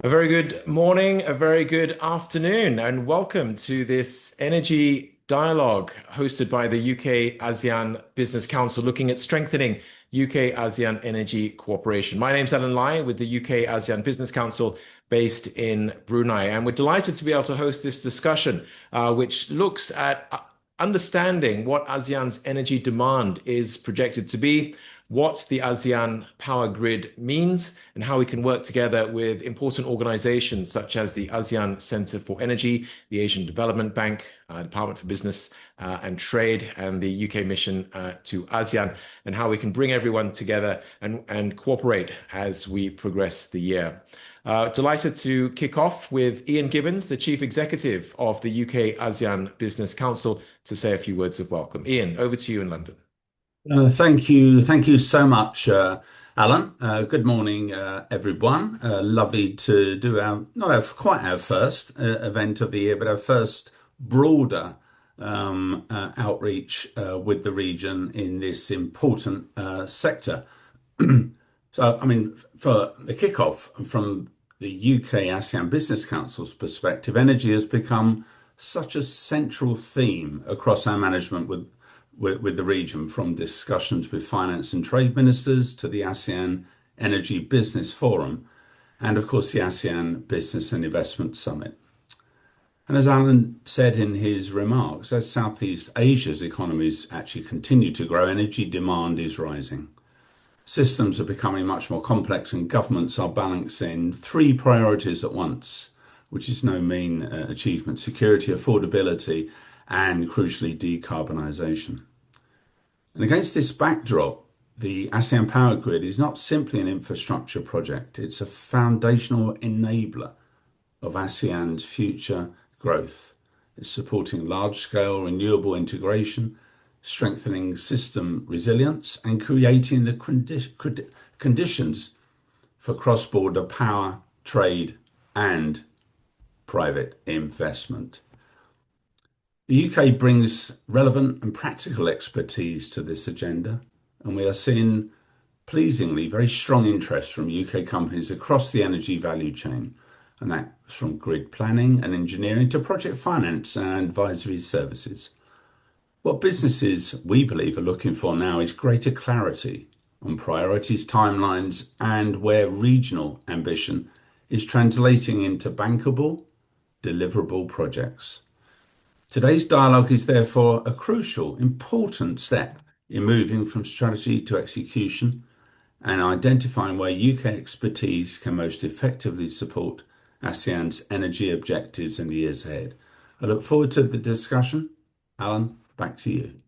A very good morning, a very good afternoon, and welcome to this energy dialogue hosted by the UK ASEAN Business Council looking at strengthening UK ASEAN energy cooperation. My name's Alan Lai with the UK ASEAN Business Council based in Brunei, and we're delighted to be able to host this discussion, which looks at understanding what ASEAN's energy demand is projected to be, what the ASEAN Power Grid means, and how we can work together with important organizations such as the ASEAN Centre for Energy, the Asian Development Bank, Department for Business and Trade, and the UK Mission to ASEAN, and how we can bring everyone together and cooperate as we progress the year. Delighted to kick off with Ian Gibbons, the Chief Executive of the UK ASEAN Business Council, to say a few words of welcome. Ian, over to you in London. Thank you. Thank you so much, Alan. Good morning, everyone. Lovely to do quite our first event of the year, but our first broader outreach with the region in this important sector. So, for the kickoff from the UK ASEAN Business Council's perspective, energy has become such a central theme across our management with the region, from discussions with finance and trade ministers to the ASEAN Energy Business Forum, and of course the ASEAN Business and Investment Summit. And as Alan said in his remarks, as Southeast Asia's economies actually continue to grow, energy demand is rising. Systems are becoming much more complex and governments are balancing three priorities at once, which is no mean achievement: security, affordability, and crucially decarbonisation. And against this backdrop, the ASEAN Power Grid is not simply an infrastructure project, it's a foundational enabler of ASEAN's future growth. It's supporting large-scale renewable integration, strengthening system resilience, and creating the conditions for cross-border power, trade, and private investment. The UK brings relevant and practical expertise to this agenda, and we are seeing pleasingly very strong interest from UK companies across the energy value chain, and that's from grid planning and engineering to project finance and advisory services. What businesses, we believe, are looking for now is greater clarity on priorities, timelines, and where regional ambition is translating into bankable, deliverable projects. Today's dialogue is therefore a crucial, important step in moving from strategy to execution and identifying where UK expertise can most effectively support ASEAN's energy objectives in the years ahead. I look forward to the discussion. Alan, back to you.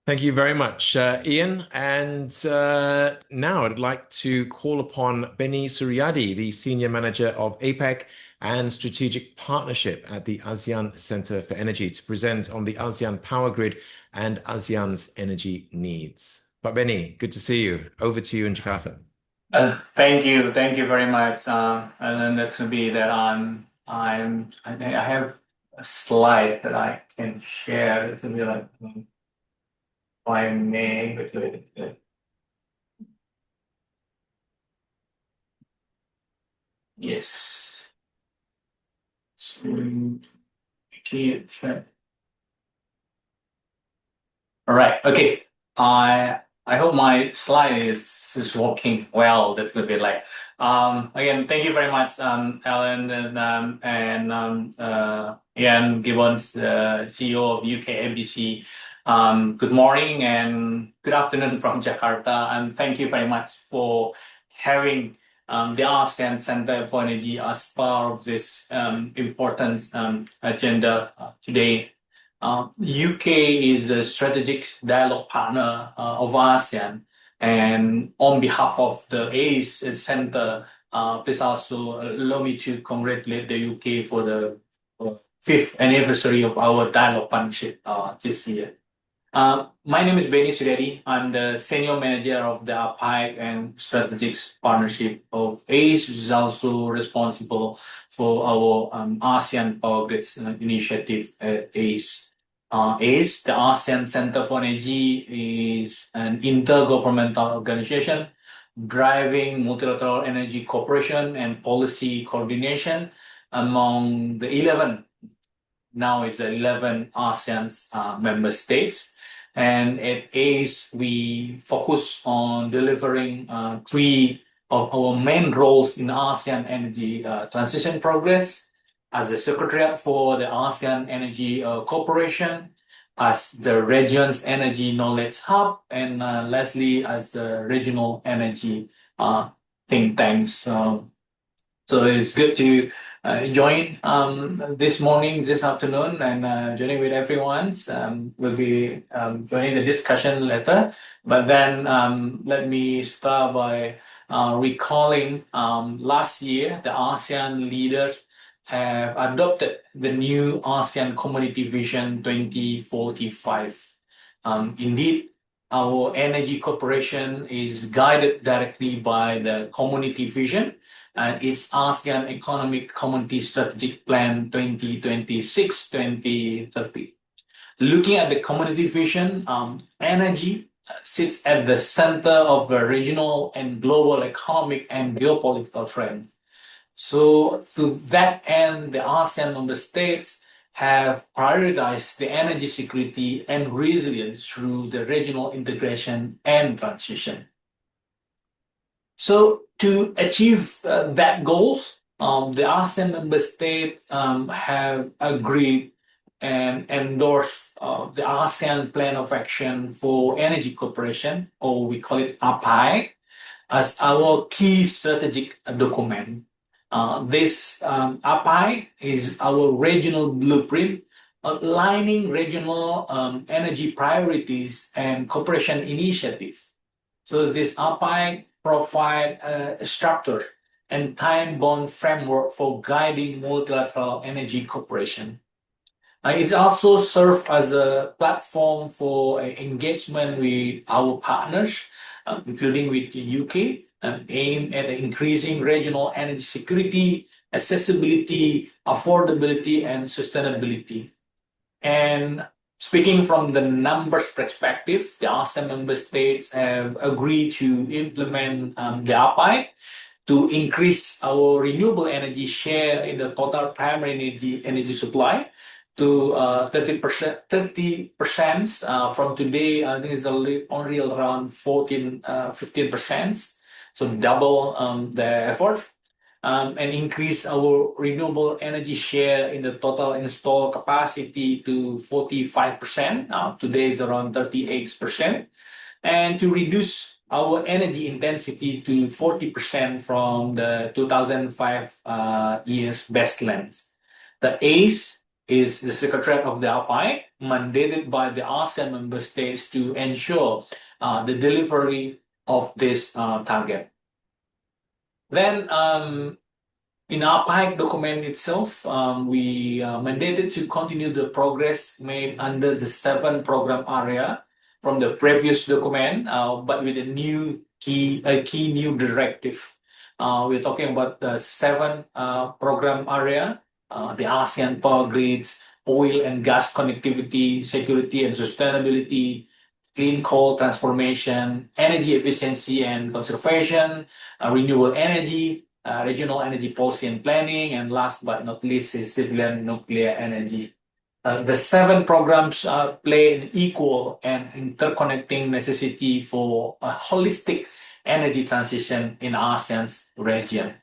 Thank you very much, Ian. And now I'd like to call upon Benny Suryadi, the Senior Manager of APEC and Strategic Partnership at the ASEAN Centre for Energy, to present on the ASEAN Power Grid and ASEAN's energy needs. But Benny, good to see you. Over to you in Jakarta. Thank you very much. And then that's to be that I have a slide that I can share. It's gonna be like my name. Yes. All right. Okay. I hope my slide is working well. That's gonna be like again. Thank you very much, Alan and Ian Gibbons, the CEO of UKABC. Good morning and good afternoon from Jakarta, and thank you very much for having the ASEAN Center for Energy as part of this important agenda today. UK is a strategic dialogue partner of ASEAN, and on behalf of the ACE Center, please also allow me to congratulate the UK for the fifth anniversary of our dialogue partnership this year. My name is Benny Suryadi. I'm the Senior Manager of the APEC and Strategic Partnership of ACE, which is also responsible for our ASEAN Power Grids initiative at ACE. ACE, the ASEAN Center for Energy, is an intergovernmental organization driving multilateral energy cooperation and policy coordination among the 11, now it's the 11 ASEAN's member states. And at ACE, we focus on delivering three of our main roles in ASEAN energy transition progress: as the Secretariat for the ASEAN Energy Cooperation, as the region's energy knowledge hub, and lastly, as the regional energy think tanks. So it's good to join this morning, this afternoon, and joining with everyone. We'll be joining the discussion later. But then let me start by recalling last year, the ASEAN leaders have adopted the new ASEAN Community Vision 2045. Indeed, our energy cooperation is guided directly by the community vision and its ASEAN Economic Community Strategic Plan 2026-2030. Looking at the community vision, energy sits at the center of the regional and global economic and geopolitical trends. So to that end, the ASEAN member states have prioritized the energy security and resilience through the regional integration and transition. So to achieve that goal, the ASEAN member states have agreed and endorsed the ASEAN Plan of Action for Energy Cooperation, or we call it APAI, as our key strategic document. This APAI is our regional blueprint outlining regional energy priorities and cooperation initiatives. So this APAI provide a structure and time-bound framework for guiding multilateral energy cooperation. It also serves as a platform for engagement with our partners, including with the UK, aimed at increasing regional energy security, accessibility, affordability, and sustainability. And speaking from the numbers perspective, the ASEAN member states have agreed to implement the APAI to increase our renewable energy share in the total primary energy supply to 30% from today. I think it's only around 15%. So double the effort. And increase our renewable energy share in the total installed capacity to 45%. Today is around 38%. And to reduce our energy intensity to 40% from the 2005 year's baselines. The ACE is the Secretariat of the APAI, mandated by the ASEAN member states to ensure the delivery of this target. Then, in our APAI document itself, we mandated to continue the progress made under the 7 program area from the previous document, but with a key new directive. We're talking about the 7 program area, the ASEAN Power Grids, oil and gas connectivity, security and sustainability, clean coal transformation, energy efficiency and conservation, renewable energy, regional energy policy and planning, and last but not least is civilian nuclear energy. The 7 programs play an equal and interconnecting necessity for a holistic energy transition in ASEAN's region.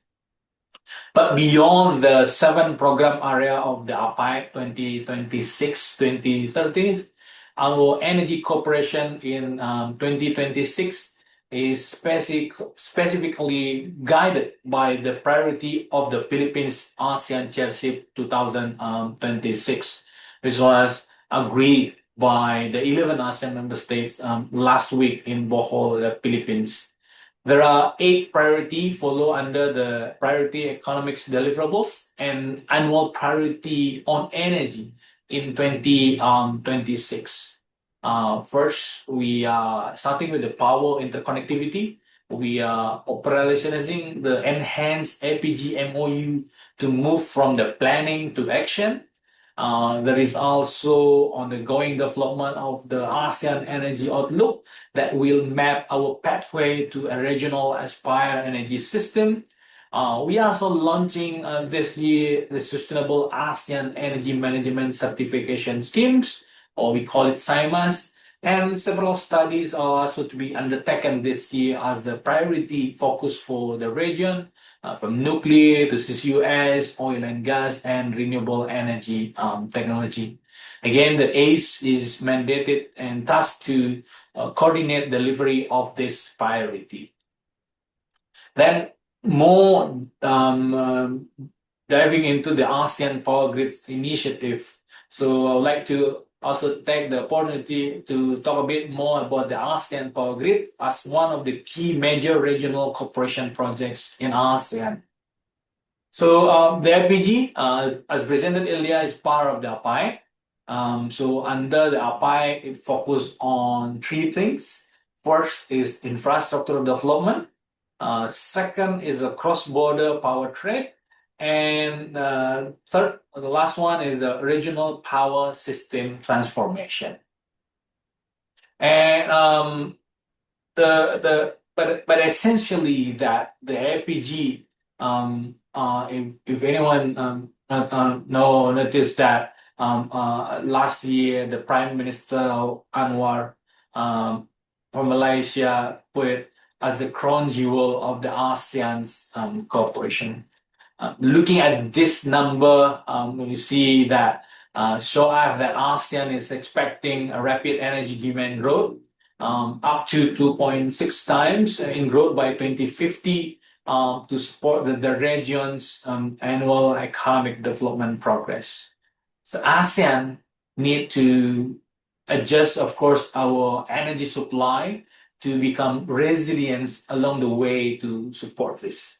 But beyond the 7 program area of the APAI 2026-2030, our energy cooperation in 2026 is specifically guided by the priority of the Philippines ASEAN Chairship 2026, which was agreed by the 11 ASEAN member states last week in Bohol, the Philippines. There are 8 priorities follow under the priority economics deliverables and annual priority on energy in 2026. First, we are starting with the power interconnectivity. We are operationalizing the enhanced APG MOU to move from the planning to action. There is also ongoing development of the ASEAN Energy Outlook that will map our pathway to a regional aspire energy system. We are also launching this year the Sustainable ASEAN Energy Management Certification Schemes, or we call it SIMAS, and several studies are also to be undertaken this year as the priority focus for the region, from nuclear to CCUS, oil and gas, and renewable energy technology. Again, the ACE is mandated and tasked to coordinate delivery of this priority. Then more diving into the ASEAN Power Grids initiative. So I would like to also take the opportunity to talk a bit more about the ASEAN Power Grid as one of the key major regional cooperation projects in ASEAN. So the LPG, as presented earlier, is part of the APAI. So under the APAI, it focused on three things. First is infrastructure development. Second is a cross-border power trade. And third, the last one is the regional power system transformation. And but essentially that the LPG, if anyone noticed that last year the Prime Minister Anwar from Malaysia put as the crown jewel of the ASEAN's cooperation. Looking at this number, you see that show us that ASEAN is expecting a rapid energy demand growth, up to 2.6 times in growth by 2050, to support the region's annual economic development progress. So ASEAN need to adjust, of course, our energy supply to become resilient along the way to support this.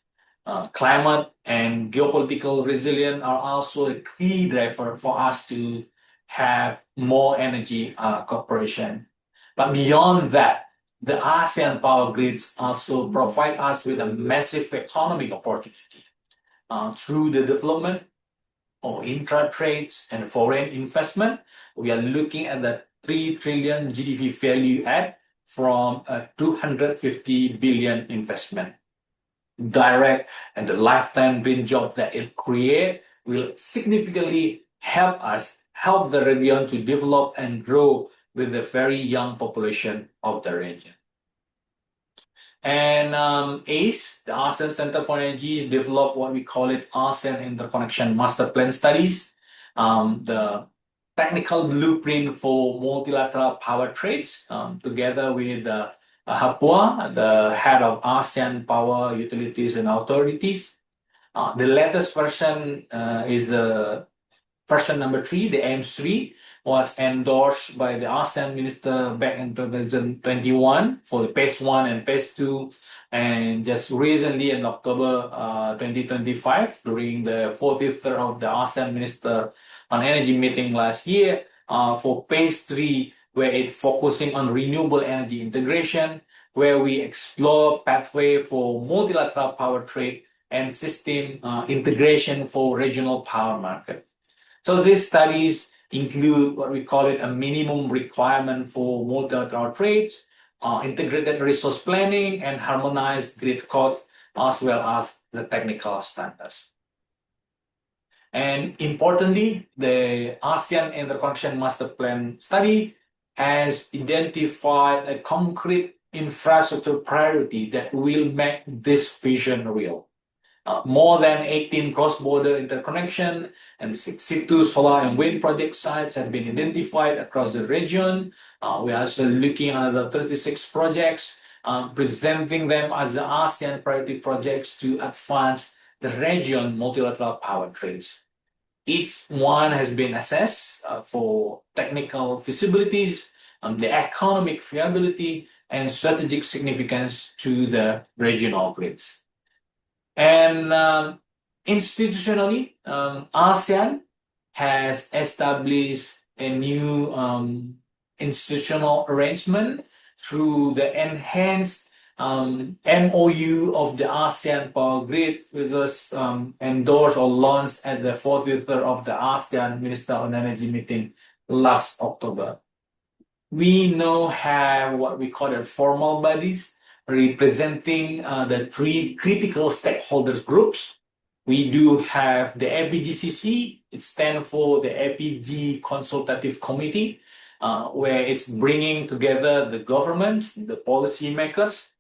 Climate and geopolitical resilience are also a key driver for us to have more energy cooperation. But beyond that, the ASEAN Power Grids also provide us with a massive economic opportunity through the development of intra-trades and foreign investment. We are looking at the 3 trillion GDP value add from a 250 billion investment. Direct and the lifetime green job that it creates will significantly help the region to develop and grow with the very young population of the region. And ACE, the ASEAN Center for Energy, developed what we call it ASEAN Interconnection Master Plan Studies, the technical blueprint for multilateral power trades, together with Hapua, the head of ASEAN Power Utilities and Authorities. The latest version is version number 3, the AIMS-3, was endorsed by the ASEAN minister back in 2021 for the phase 1 and phase 2, and just recently in October 2025, during the 43rd of the ASEAN Minister on Energy meeting last year, for phase 3, where it's focusing on renewable energy integration, where we explore pathway for multilateral power trade and system integration for regional power market. So these studies include what we call it a minimum requirement for multilateral trades, integrated resource planning, and harmonized grid codes, as well as the technical standards. And importantly, the ASEAN Interconnection Master Plan study has identified a concrete infrastructure priority that will make this vision real. More than 18 cross-border interconnection and 62 solar and wind project sites have been identified across the region. We are also looking at the 36 projects, presenting them as the ASEAN priority projects to advance the region multilateral power trades. Each one has been assessed for technical feasibilities, the economic viability, and strategic significance to the regional grids. And institutionally, ASEAN has established a new institutional arrangement through the enhanced MOU of the ASEAN Power Grid, which was endorsed or launched at the 40th of the ASEAN Minister on Energy meeting last October. We now have what we call the formal bodies representing the three critical stakeholders groups. We do have the APGCC. It stands for the APG Consultative Committee, where it's bringing together the governments, the policymakers.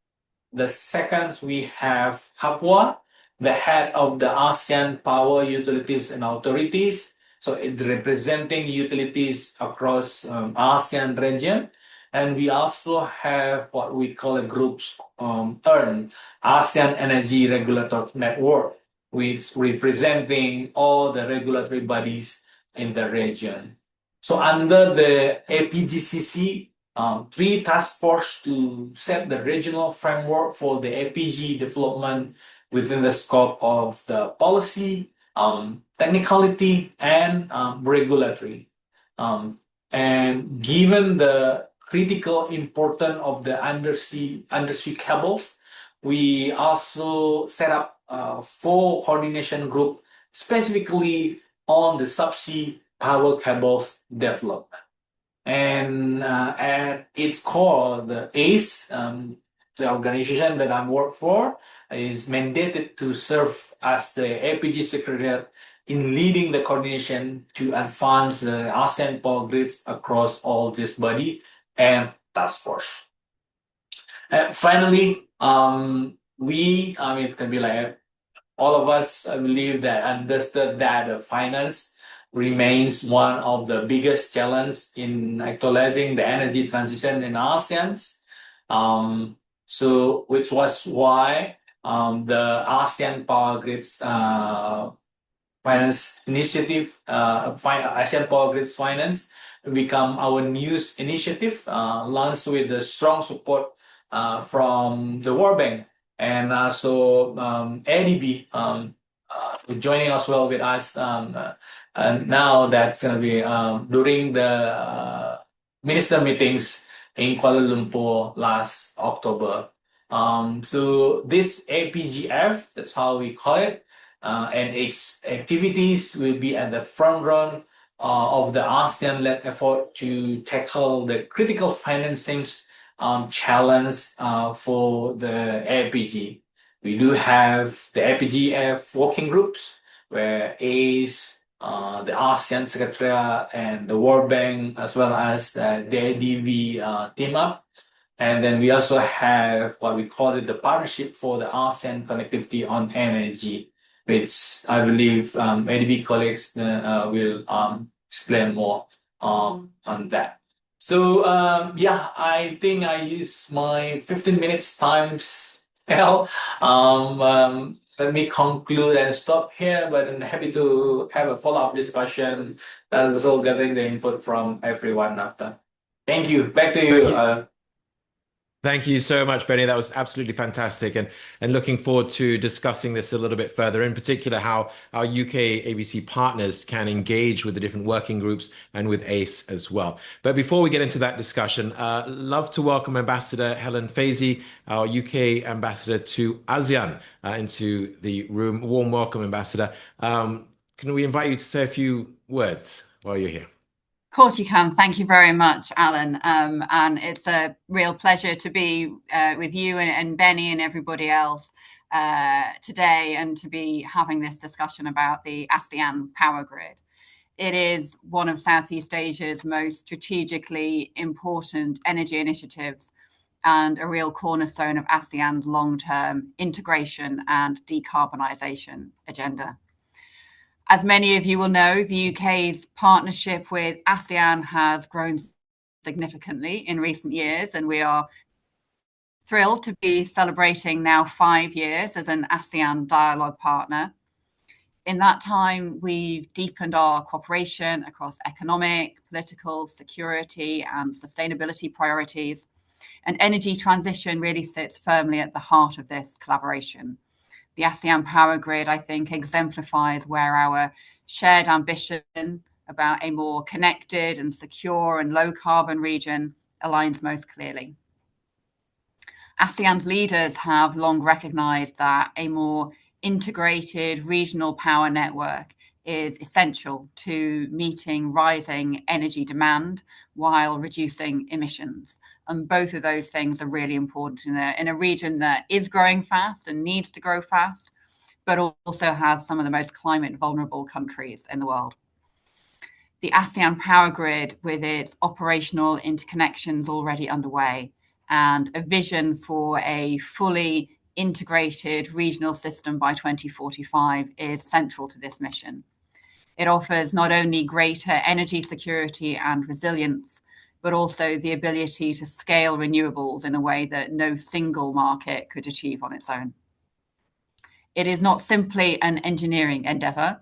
The second, we have HAPWA, the head of the ASEAN Power Utilities and Authorities. So it's representing utilities across ASEAN region. And we also have what we call a groups EARN, ASEAN Energy Regulator Network, which representing all the regulatory bodies in the region. So under the APGCC, three task force to set the regional framework for the APG development within the scope of the policy, technicality, and regulatory. And given the critical importance of the undersea cables, we also set up 4 coordination group specifically on the subsea power cables development. And at its core, the ACE, the organization that I work for, is mandated to serve as the APG Secretariat in leading the coordination to advance the ASEAN Power Grids across all this body and task force. And finally, it can be like all of us, I believe, that understood that the finance remains one of the biggest challenges in actualizing the energy transition in ASEAN. Which was why the ASEAN Power Grids Finance Initiative, ASEAN Power Grids Finance, become our newest initiative, launched with the strong support from the World Bank and also ADB joining as well with us. And now that's going to be during the minister meetings in Kuala Lumpur last October. So this APGF, that's how we call it, and its activities will be at the front run of the ASEAN-led effort to tackle the critical financing challenge for the APG. We do have the APGF working groups where ACE, the ASEAN Secretariat, and the World Bank, as well as the ADB team up. And then we also have what we call it the Partnership for the ASEAN Connectivity on Energy, which I believe ADB colleagues will explain more on that. So I think I used my 15 minutes times. Let me conclude and stop here, but I'm happy to have a follow-up discussion as well, getting the input from everyone after. Thank you. Back to you. Thank you so much, Benny. That was absolutely fantastic, and looking forward to discussing this a little bit further, in particular how our UK-ABC partners can engage with the different working groups and with ACE as well. But before we get into that discussion, love to welcome Ambassador Helen Fazey, our UK ambassador to ASEAN, into the room. Warm welcome, Ambassador. Can we invite you to say a few words while you're here? Of course you can. Thank you very much, Alan. And it's a real pleasure to be with you and Benny and everybody else today, and to be having this discussion about the ASEAN Power Grid. It is one of Southeast Asia's most strategically important energy initiatives and a real cornerstone of ASEAN's long-term integration and decarbonisation agenda. As many of you will know, the UK's partnership with ASEAN has grown significantly in recent years, and we are thrilled to be celebrating now 5 years as an ASEAN dialogue partner. In that time, we've deepened our cooperation across economic, political, security, and sustainability priorities, and energy transition really sits firmly at the heart of this collaboration. The ASEAN Power Grid, I think, exemplifies where our shared ambition about a more connected and secure and low carbon region aligns most clearly. ASEAN's leaders have long recognized that a more integrated regional power network is essential to meeting rising energy demand while reducing emissions. And both of those things are really important in a region that is growing fast and needs to grow fast, but also has some of the most climate vulnerable countries in the world. The ASEAN Power Grid, with its operational interconnections already underway, and a vision for a fully integrated regional system by 2045 is central to this mission. It offers not only greater energy security and resilience, but also the ability to scale renewables in a way that no single market could achieve on its own. It is not simply an engineering endeavor,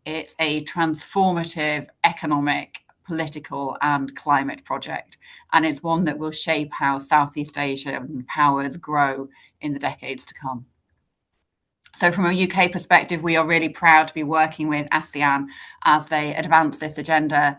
it's a transformative economic, political, and climate project, and it's one that will shape how Southeast Asian powers grow in the decades to come. So from a UK perspective, we are really proud to be working with ASEAN as they advance this agenda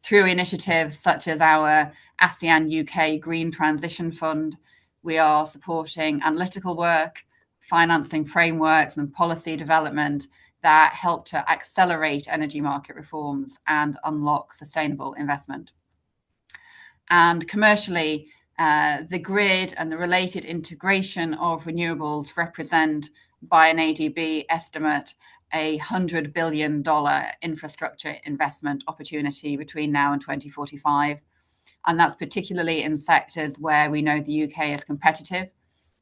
through initiatives such as our ASEAN UK Green Transition Fund. We are supporting analytical work, financing frameworks and policy development that help to accelerate energy market reforms and unlock sustainable investment. And commercially, the grid and the related integration of renewables represent, by an ADB estimate, a $100 billion infrastructure investment opportunity between now and 2045. And that's particularly in sectors where we know the UK is competitive,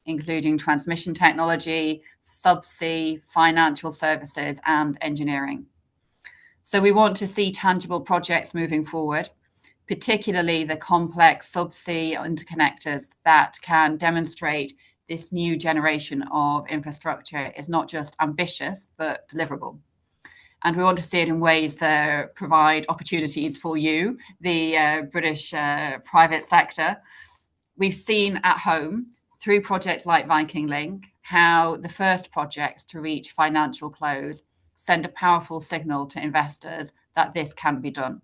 including transmission technology, subsea, financial services, and engineering. So we want to see tangible projects moving forward, particularly the complex subsea interconnectors that can demonstrate this new generation of infrastructure is not just ambitious, but deliverable. And we want to see it in ways that provide opportunities for you, the British private sector. We've seen at home, through projects like Viking Link, how the first projects to reach financial close send a powerful signal to investors that this can be done.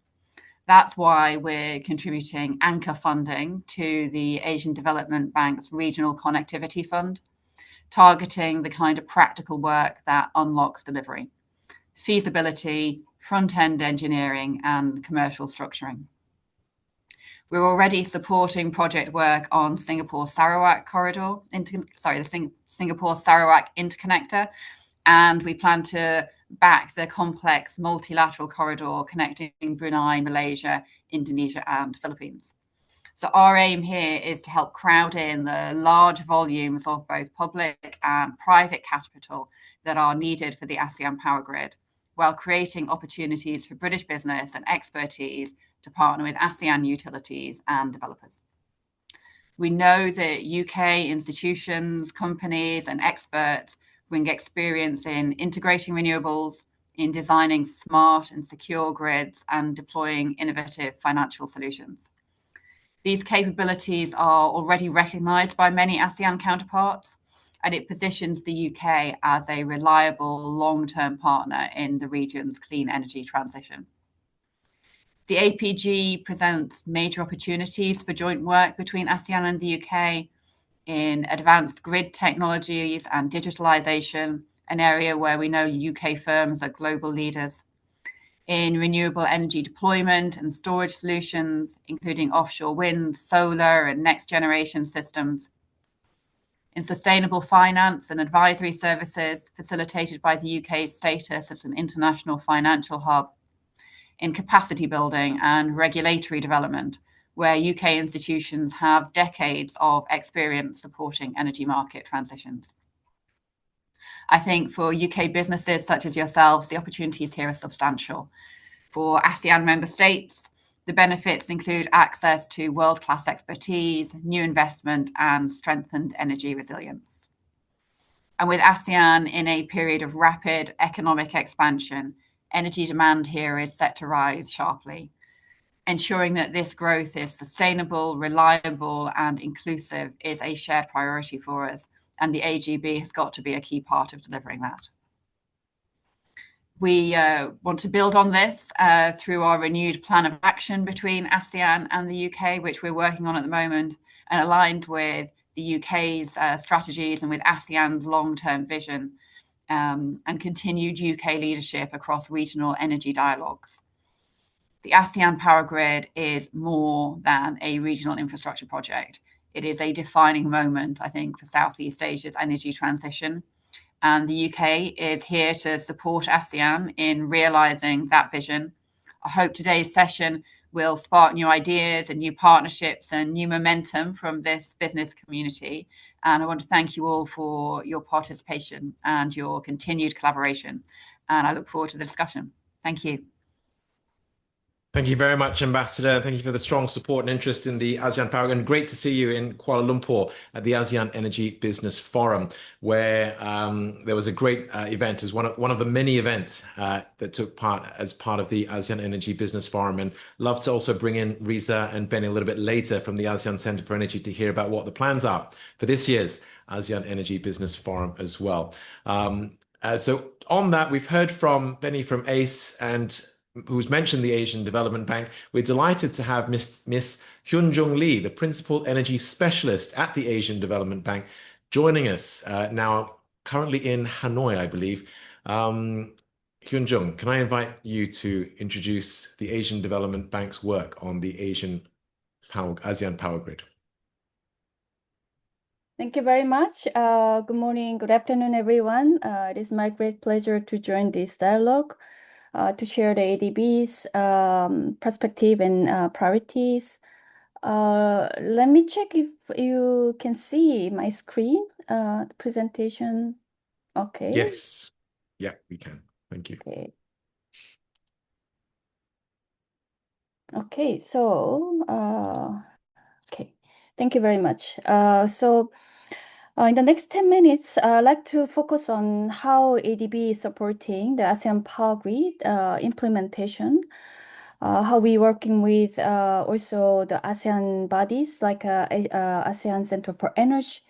That's why we're contributing anchor funding to the Asian Development Bank's Regional Connectivity Fund, targeting the kind of practical work that unlocks delivery, feasibility, front-end engineering, and commercial structuring. We're already supporting project work on Singapore-Sarawak corridor, the Singapore-Sarawak interconnector, and we plan to back the complex multilateral corridor connecting Brunei, Malaysia, Indonesia, and Philippines. So our aim here is to help crowd in the large volumes of both public and private capital that are needed for the ASEAN Power Grid, while creating opportunities for British business and expertise to partner with ASEAN utilities and developers. We know that UK institutions, companies, and experts bring experience in integrating renewables, in designing smart and secure grids, and deploying innovative financial solutions. These capabilities are already recognized by many ASEAN counterparts, and it positions the UK as a reliable long-term partner in the region's clean energy transition. The APG presents major opportunities for joint work between ASEAN and the UK in advanced grid technologies and digitalization, an area where we know UK firms are global leaders, in renewable energy deployment and storage solutions, including offshore wind, solar, and next generation systems, in sustainable finance and advisory services facilitated by the UK's status as an international financial hub, in capacity building and regulatory development, where UK institutions have decades of experience supporting energy market transitions. I think for UK businesses such as yourselves, the opportunities here are substantial. For ASEAN member states, the benefits include access to world-class expertise, new investment, and strengthened energy resilience. And with ASEAN in a period of rapid economic expansion, energy demand here is set to rise sharply. Ensuring that this growth is sustainable, reliable, and inclusive is a shared priority for us, and the AGB has got to be a key part of delivering that. We want to build on this through our renewed plan of action between ASEAN and the UK, which we're working on at the moment, and aligned with the UK's strategies and with ASEAN's long-term vision and continued UK leadership across regional energy dialogues. The ASEAN Power Grid is more than a regional infrastructure project. It is a defining moment, I think, for Southeast Asia's energy transition. And the UK is here to support ASEAN in realising that vision. I hope today's session will spark new ideas and new partnerships and new momentum from this business community. And I want to thank you all for your participation and your continued collaboration. And I look forward to the discussion. Thank you. Thank you very much, Ambassador. Thank you for the strong support and interest in the ASEAN Power Grid. And great to see you in Kuala Lumpur at the ASEAN Energy Business Forum, where there was a great event as one of the many events that took part as part of the ASEAN Energy Business Forum. And love to also bring in Riza and Benny a little bit later from the ASEAN Centre for Energy to hear about what the plans are for this year's ASEAN Energy Business Forum as well. So on that, we've heard from Benny from ACE and who's mentioned the Asian Development Bank. We're delighted to have Miss Hyun-Jung Lee, the Principal Energy Specialist at the Asian Development Bank, joining us now, currently in Hanoi, I believe. Hyun-Jung, can I invite you to introduce the Asian Development Bank's work on the ASEAN Power Grid? Thank you very much. Good morning, good afternoon, everyone. It is my great pleasure to join this dialogue to share the ADB's perspective and priorities. Let me check if you can see my screen, the presentation. Okay. Yes. Yeah, we can. Thank you. Okay. Okay, so, okay. Thank you very much. In the next 10 minutes, I'd like to focus on how ADB is supporting the ASEAN Power Grid implementation, how we're working with also the ASEAN bodies like ASEAN Center for Energy,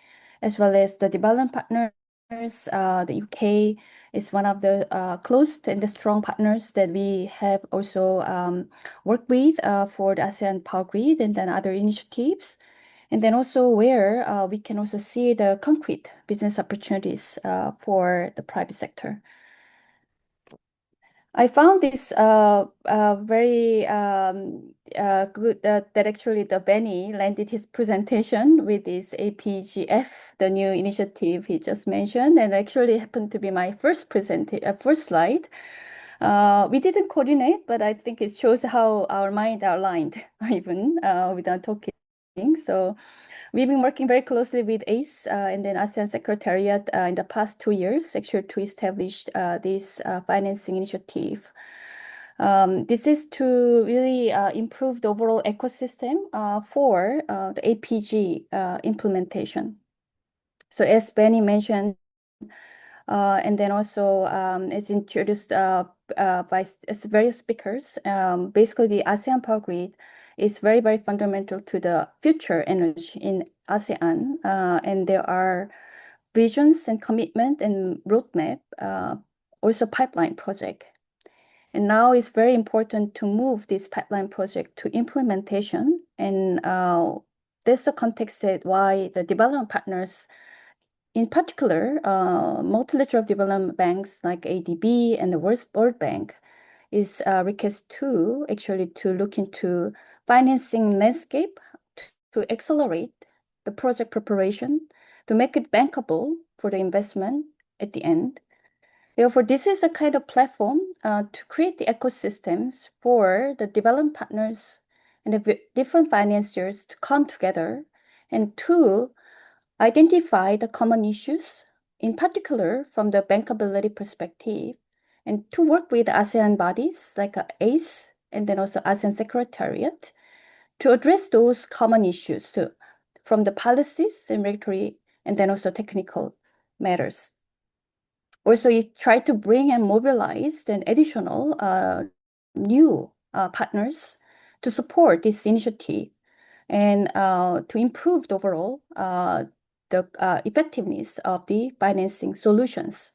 as well as the development partners. The UK is one of the close and the strong partners that we have also worked with for the ASEAN Power Grid and then other initiatives. And then also where we can also see the concrete business opportunities for the private sector. I found this very good that actually the Benny landed his presentation with this APGF, the new initiative he just mentioned, and actually happened to be my first slide. We didn't coordinate, but I think it shows how our minds are aligned even without talking. So we've been working very closely with ACE and then ASEAN Secretariat in the past 2 years, actually, to establish this financing initiative. This is to really improve the overall ecosystem for the APG implementation. So as Benny mentioned, and then also as introduced by various speakers, basically the ASEAN Power Grid is very, very fundamental to the future energy in ASEAN. And there are visions and commitment and roadmap, also pipeline project. And now it's very important to move this pipeline project to implementation. And that's the context that why the development partners, in particular, multilateral development banks like ADB and the World Bank, is request to actually to look into financing landscape to accelerate the project preparation, to make it bankable for the investment at the end. Therefore, this is a kind of platform to create the ecosystems for the development partners and the different financiers to come together and to identify the common issues, in particular from the bankability perspective, and to work with ASEAN bodies like ACE and then also ASEAN Secretariat to address those common issues from the policies and regulatory and then also technical matters. Also, you try to bring and mobilize an additional new partners to support this initiative and to improve the overall the effectiveness of the financing solutions.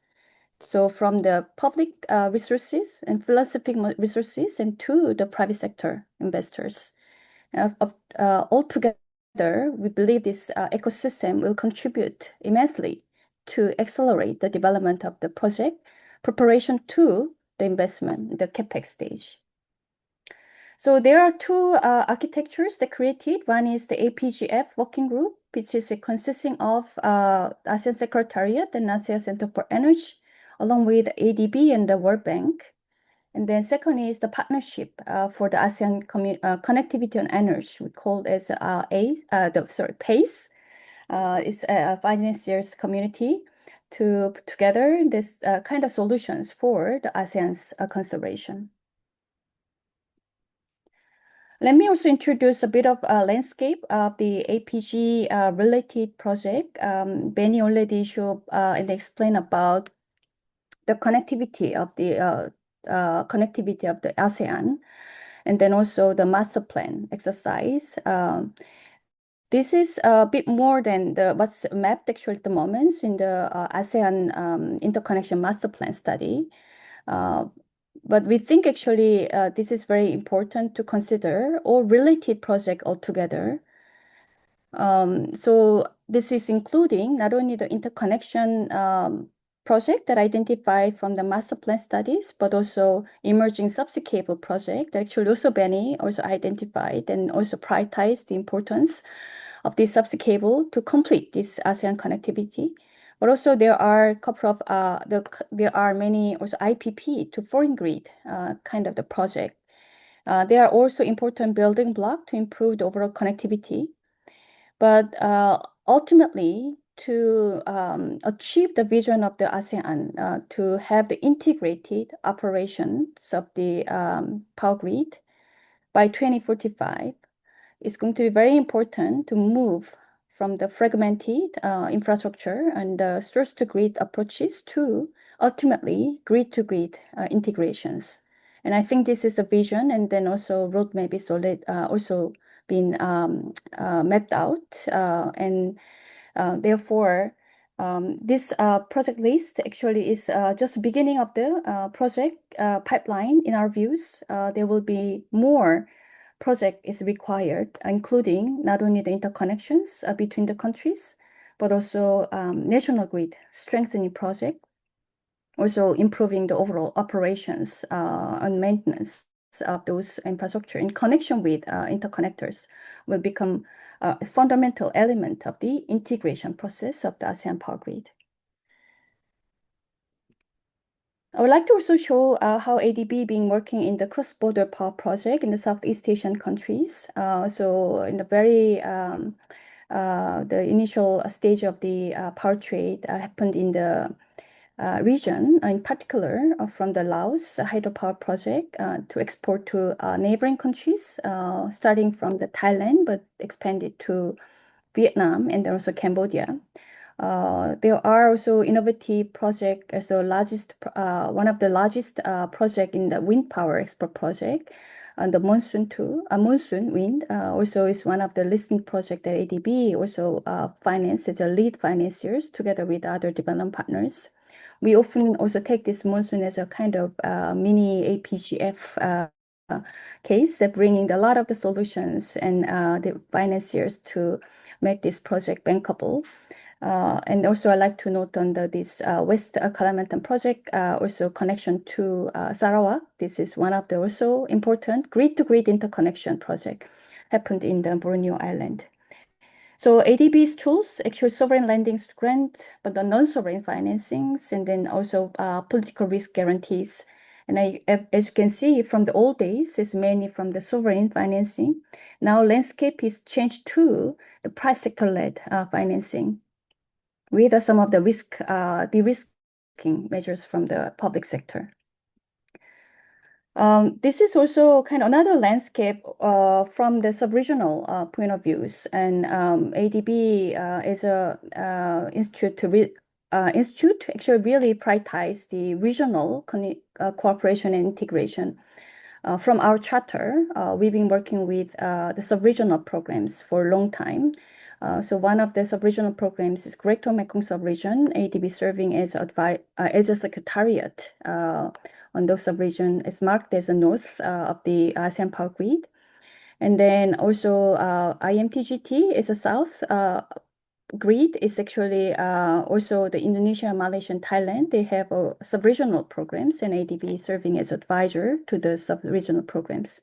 So from the public resources and philanthropic resources and to the private sector investors. All together we believe this ecosystem will contribute immensely to accelerate the development of the project preparation to the investment, the capex stage. So there are two architectures that created. One is the APGF working group, which is consisting of ASEAN Secretariat and ASEAN Center for Energy, along with ADB and the World Bank. And then second is the partnership for the ASEAN connectivity on energy. We call it as PACE. It's a financiers community to put together this kind of solutions for the ASEAN's conservation. Let me also introduce a bit of a landscape of the APG related project. Benny already showed and explained about the connectivity of the ASEAN, and then also the master plan exercise. This is a bit more than what's mapped actually at the moment in the ASEAN interconnection master plan study. But we think actually this is very important to consider all related projects altogether. So this is including not only the interconnection project that identified from the master plan studies, but also emerging subsea cable project that actually also Benny also identified and also prioritized the importance of this subsea cable to complete this ASEAN connectivity. But also there are a couple of there are many also IPP to foreign grid kind of the project. They are also important building block to improve the overall connectivity. But ultimately, to achieve the vision of the ASEAN, to have the integrated operations of the power grid by 2045, it's going to be very important to move from the fragmented infrastructure and source-to-grid approaches to ultimately grid-to-grid integrations. And I think this is the vision, and then also roadmap is also been mapped out, and therefore this project list actually is just the beginning of the project pipeline. In our views, there will be more project is required, including not only the interconnections between the countries, but also national grid strengthening project, also improving the overall operations and maintenance of those infrastructure in connection with interconnectors will become a fundamental element of the integration process of the ASEAN Power Grid. I would like to also show how ADB been working in the cross-border power project in the Southeast Asian countries. So in the very the initial stage of the power trade happened in the region, in particular from the Laos hydropower project to export to neighboring countries, starting from the Thailand, but expanded to Vietnam and also Cambodia. There are also innovative projects as the largest, one of the largest project in the wind power export project, and the monsoon wind also is one of the listed project that ADB also financed as a lead financiers together with other development partners. We often also take this monsoon as a kind of mini APGF case that bringing a lot of the solutions and the financiers to make this project bankable. And also I like to note on this West Kalimantan project, also connection to Sarawak. This is one of the also important grid-to-grid interconnection project happened in the Borneo Island. So ADB's tools, actual sovereign lending grant, but the non-sovereign financings, and then also political risk guarantees. And as you can see from the old days, it's mainly from the sovereign financing. Now landscape is changed to the private sector-led financing with some of the de-risking measures from the public sector. This is also kind of another landscape from the sub-regional point of views, and ADB is a institute to actually really prioritize the regional cooperation and integration. From our charter, we've been working with the sub-regional programs for a long time. So one of the sub-regional programs is Greater Mekong Sub-region, ADB serving as a secretariat on those sub-region is marked as the north of the ASEAN Power Grid. And then also IMTGT is a south grid is actually also the Indonesia, Malaysia, and Thailand. They have sub-regional programs, and ADB is serving as advisor to the sub-regional programs.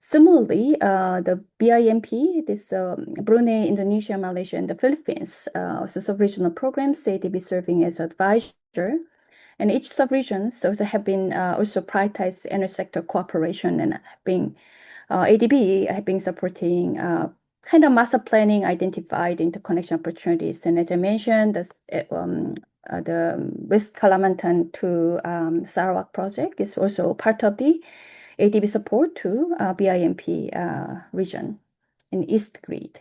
Similarly, the BIMP, this Brunei, Indonesia, Malaysia, and the Philippines, also sub-regional programs, ADB serving as advisor. And each sub-regions also have been also prioritized intersector cooperation and being ADB have been supporting kind of master planning identified interconnection opportunities. And as I mentioned, the West Kalimantan to Sarawak project is also part of the ADB support to BIMP region in East Grid.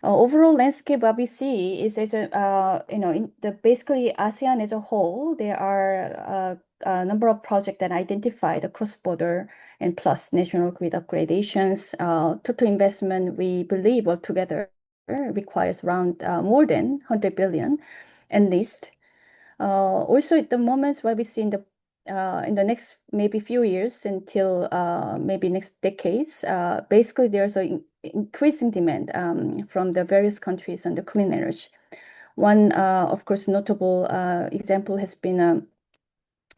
Overall landscape, what we see is as a in the basically ASEAN as a whole, there are a number of projects that identify the cross-border and plus national grid upgradations. Total investment we believe altogether requires around more than 100 billion at least. Also at the moment what we see in the next maybe few years until maybe next decades, basically there's an increasing demand from the various countries on the clean energy. One, of course, notable example has been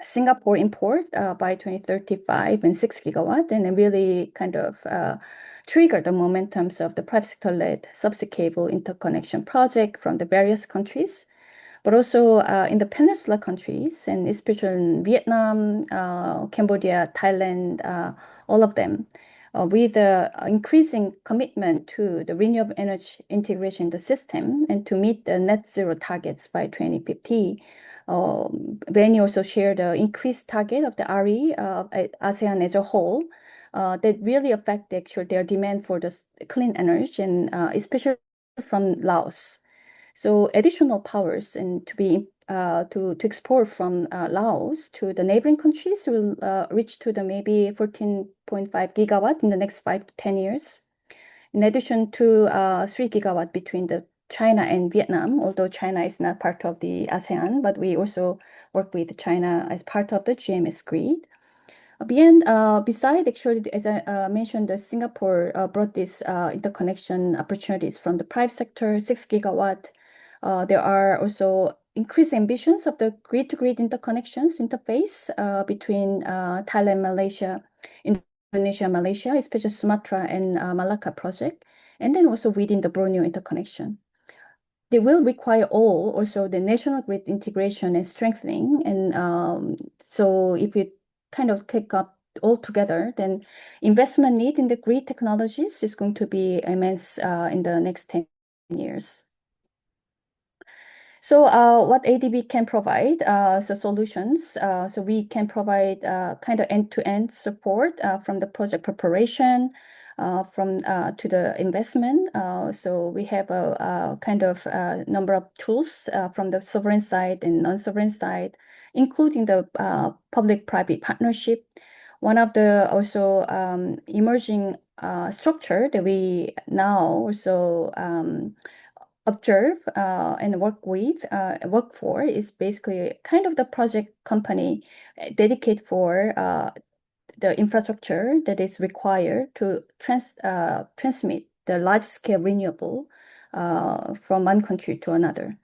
Singapore import by 2035 and 6 gigawatt, and it really kind of triggered the momentums of the private sector-led subsea cable interconnection project from the various countries. But also in the peninsula countries, and especially in Vietnam, Cambodia, Thailand, all of them, with increasing commitment to the renewable energy integration in the system and to meet the net zero targets by 2050. Benny also shared the increased target of the RE ASEAN as a whole that really affect their demand for the clean energy, and especially from Laos. So additional powers and to be to export from Laos to the neighboring countries will reach to the maybe 14.5 gigawatt in the next 5 to 10 years. In addition to 3 gigawatt between the China and Vietnam, although China is not part of the ASEAN, but we also work with China as part of the GMS grid. Besides, actually, as I mentioned, Singapore brought this interconnection opportunities from the private sector, 6 gigawatt. There are also increased ambitions of the grid-to-grid interconnections interface between Thailand, Malaysia, Indonesia, Malaysia, especially Sumatra and Malacca project, and then also within the Borneo interconnection. They will require also the national grid integration and strengthening. And so if you kind of take up all together, then investment need in the grid technologies is going to be immense in the next 10 years. So what ADB can provide, solutions. So we can provide kind of end-to-end support from the project preparation to the investment. So we have a kind of number of tools from the sovereign side and non-sovereign side, including the public-private partnership. One of the also emerging structure that we now also observe and work for is basically kind of the project company dedicated for the infrastructure that is required to transmit the large-scale renewable from one country to another.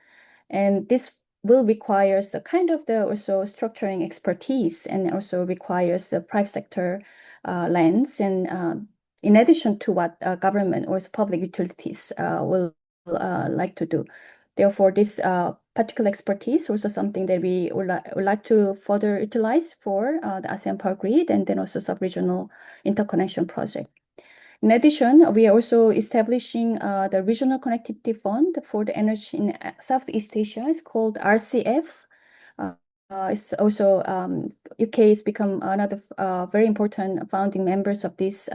And this will require the kind of the also structuring expertise, and also requires the private sector lens, and in addition to what government or public utilities will like to do. Therefore, this particular expertise also something that we would like to further utilize for the ASEAN Power Grid and then also sub-regional interconnection project. In addition, we are also establishing the Regional Connectivity Fund for the energy in Southeast Asia. It's called RCF. It's also UK has become another very important founding members of this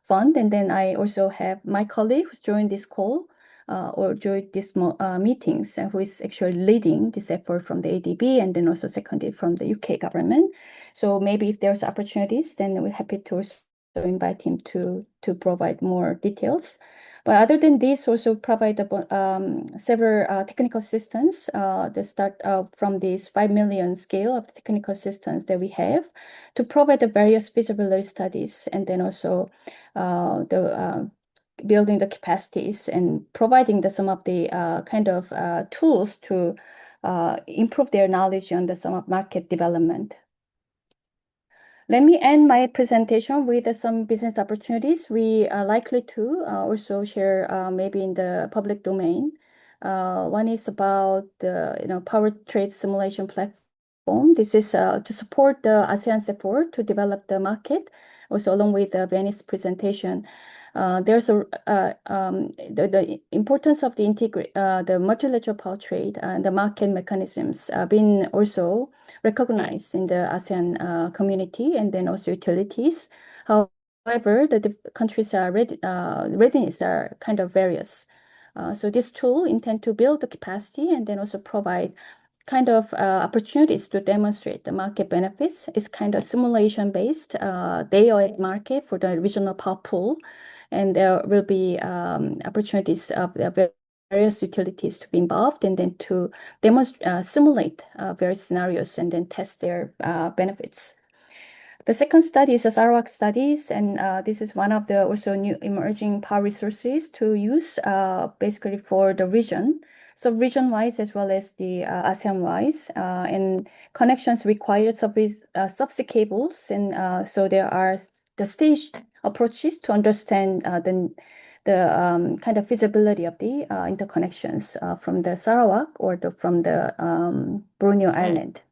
fund. And then I also have my colleague who's joined this call or joined these meetings, and who is actually leading this effort from the ADB, and then also seconded from the UK government. So maybe if there's opportunities, then we're happy to invite him to provide more details. But other than this, also provide several technical assistance that start from this 5 million scale of technical assistance that we have to provide the various feasibility studies, and then also building the capacities and providing some of the kind of tools to improve their knowledge on some of market development. Let me end my presentation with some business opportunities we are likely to also share maybe in the public domain. One is about the power trade simulation platform. This is to support the ASEAN's effort to develop the market. Also, along with Benny's presentation, there's the importance of the multilateral power trade and the market mechanisms been also recognized in the ASEAN community, and then also utilities. However, the countries' readiness are kind of various. So this tool intend to build the capacity and then also provide kind of opportunities to demonstrate the market benefits. It's kind of simulation based day-ahead market for the regional power pool, and there will be opportunities of various utilities to be involved and then to demonstrate, simulate various scenarios and then test their benefits. The second study is a Sarawak studies, and this is one of the also new emerging power resources to use basically for the region. So region-wise as well as the ASEAN-wise, and connections required subsea cables, and so there are the staged approaches to understand the kind of feasibility of the interconnections from the Sarawak or from the Borneo Island.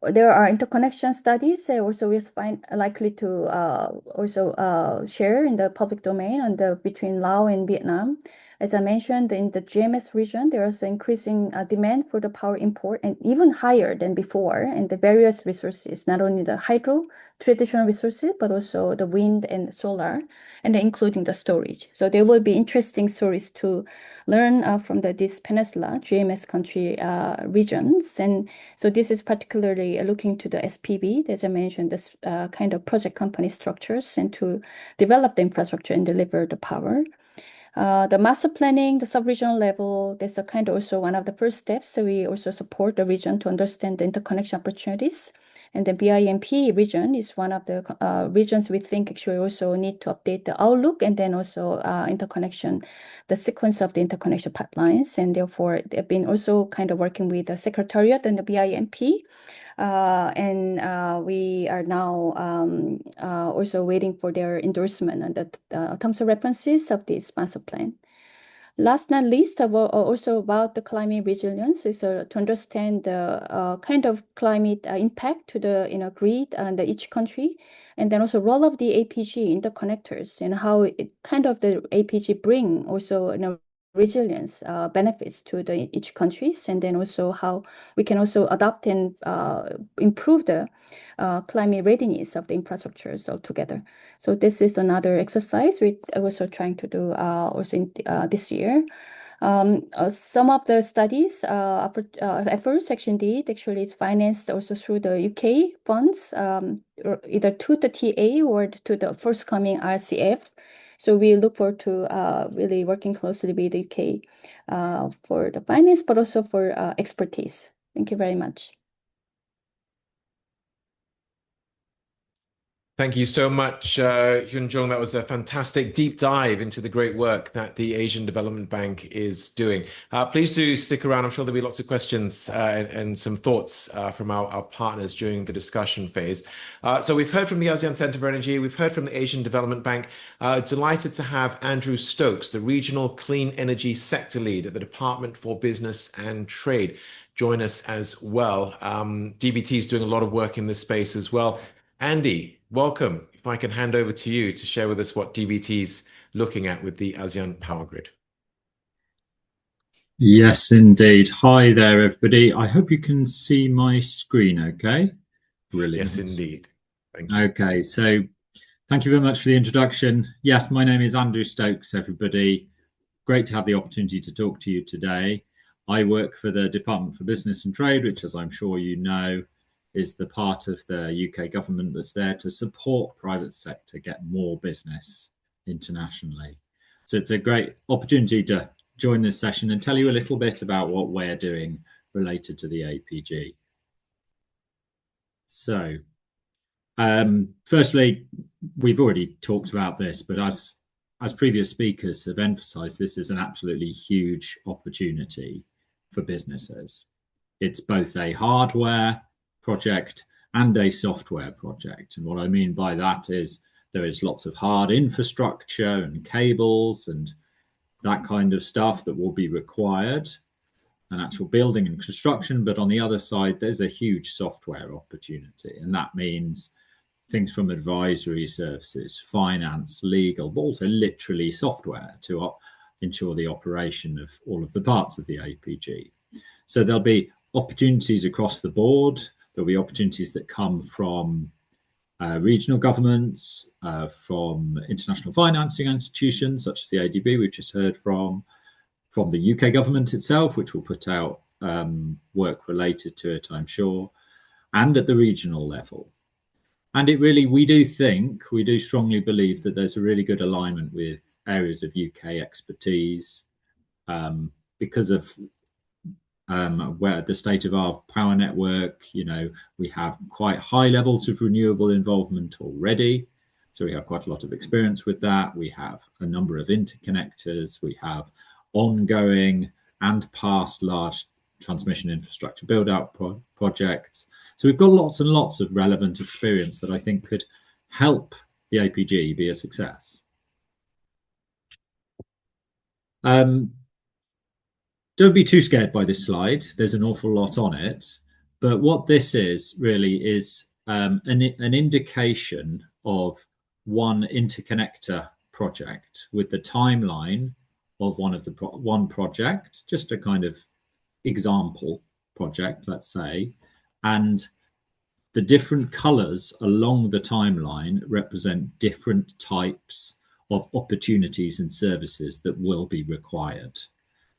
There are interconnection studies also we find likely to also share in the public domain between Laos and Vietnam. As I mentioned, in the GMS region, there is increasing demand for the power import and even higher than before, and the various resources, not only the hydro, traditional resources, but also the wind and solar, and including the storage. So there will be interesting stories to learn from this peninsula, GMS country regions. And so this is particularly looking to the SPV, as I mentioned, this kind of project company structures, and to develop the infrastructure and deliver the power. The master planning, the sub-regional level, that's a kind of also one of the first steps. So we also support the region to understand the interconnection opportunities. And the BIMP region is one of the regions we think actually also need to update the outlook, and then also interconnection, the sequence of the interconnection pipelines. And therefore, they've been also kind of working with the Secretariat and the BIMP. And we are now also waiting for their endorsement on the terms of references of this master plan. Last but not least, also about the climate resilience is to understand the kind of climate impact to the grid and each country, and then also role of the APG interconnectors and how it kind of the APG bring also resilience benefits to each countries, and then also how we can also adopt and improve the climate readiness of the infrastructures altogether. So this is another exercise we're also trying to do also in this year. Some of the studies efforts actually is financed also through the UK funds, either to the TA or to the forthcoming RCF. So we look forward to really working closely with the UK for the finance, but also for expertise. Thank you very much. Thank you so much, Hyun Jong. That was a fantastic deep dive into the great work that the Asian Development Bank is doing. Please do stick around. I'm sure there'll be lots of questions and some thoughts from our partners during the discussion phase. So we've heard from the ASEAN Centre for Energy. We've heard from the Asian Development Bank. Delighted to have Andrew Stokes, the Regional Clean Energy Sector Lead at the Department for Business and Trade, join us as well. DBT is doing a lot of work in this space as well. Andy, welcome. If I can hand over to you to share with us what DBT's looking at with the ASEAN Power Grid. Yes, indeed. Hi there, everybody. I hope you can see my screen okay. Brilliant. Yes, indeed. Thank you. Okay, so thank you very much for the introduction. Yes, my name is Andrew Stokes, everybody. Great to have the opportunity to talk to you today. I work for the Department for Business and Trade, which, as I'm sure you know, is the part of the UK government that's there to support private sector get more business internationally. So it's a great opportunity to join this session and tell you a little bit about what we're doing related to the APG. So firstly, we've already talked about this, but as previous speakers have emphasized, this is an absolutely huge opportunity for businesses. It's both a hardware project and a software project. And what I mean by that is there is lots of hard infrastructure and cables and that kind of stuff that will be required, and actual building and construction. But on the other side, there's a huge software opportunity. And that means things from advisory services, finance, legal, but also literally software to ensure the operation of all of the parts of the APG. So there'll be opportunities across the board. There'll be opportunities that come from regional governments, from international financing institutions such as the ADB we've just heard from the UK government itself, which will put out work related to it, I'm sure, and at the regional level. And it really, we do strongly believe that there's a really good alignment with areas of UK expertise because of where the state of our power network, we have quite high levels of renewable involvement already. So we have quite a lot of experience with that. We have a number of interconnectors. We have ongoing and past large transmission infrastructure build-out projects. So we've got lots and lots of relevant experience that I think could help the APG be a success. Don't be too scared by this slide. There's an awful lot on it. But what this is really is an indication of one interconnector project with the timeline of one project, just a kind of example project, let's say, and the different colors along the timeline represent different types of opportunities and services that will be required.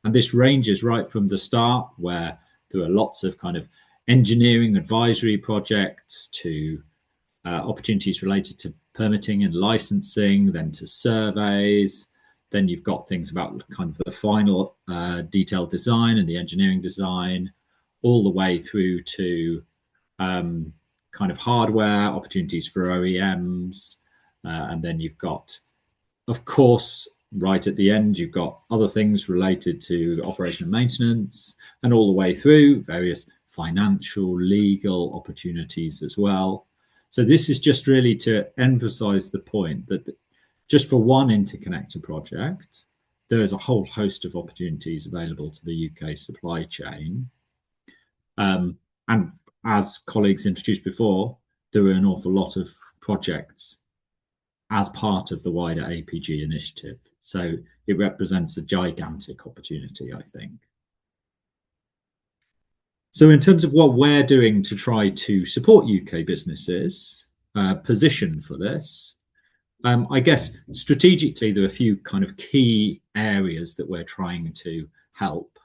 And this ranges right from the start, where there are lots of kind of engineering advisory projects, to opportunities related to permitting and licensing, then to surveys. Then you've got things about kind of the final detailed design and the engineering design, all the way through to kind of hardware opportunities for OEMs. And then you've got, of course, right at the end, you've got other things related to operation and maintenance, and all the way through various financial, legal opportunities as well. So this is just really to emphasize the point that just for one interconnector project, there is a whole host of opportunities available to the UK supply chain. And as colleagues introduced before, there are an awful lot of projects as part of the wider APG initiative. So it represents a gigantic opportunity, I think. So in terms of what we're doing to try to support UK businesses position for this, I guess strategically, there are a few kind of key areas that we're trying to help.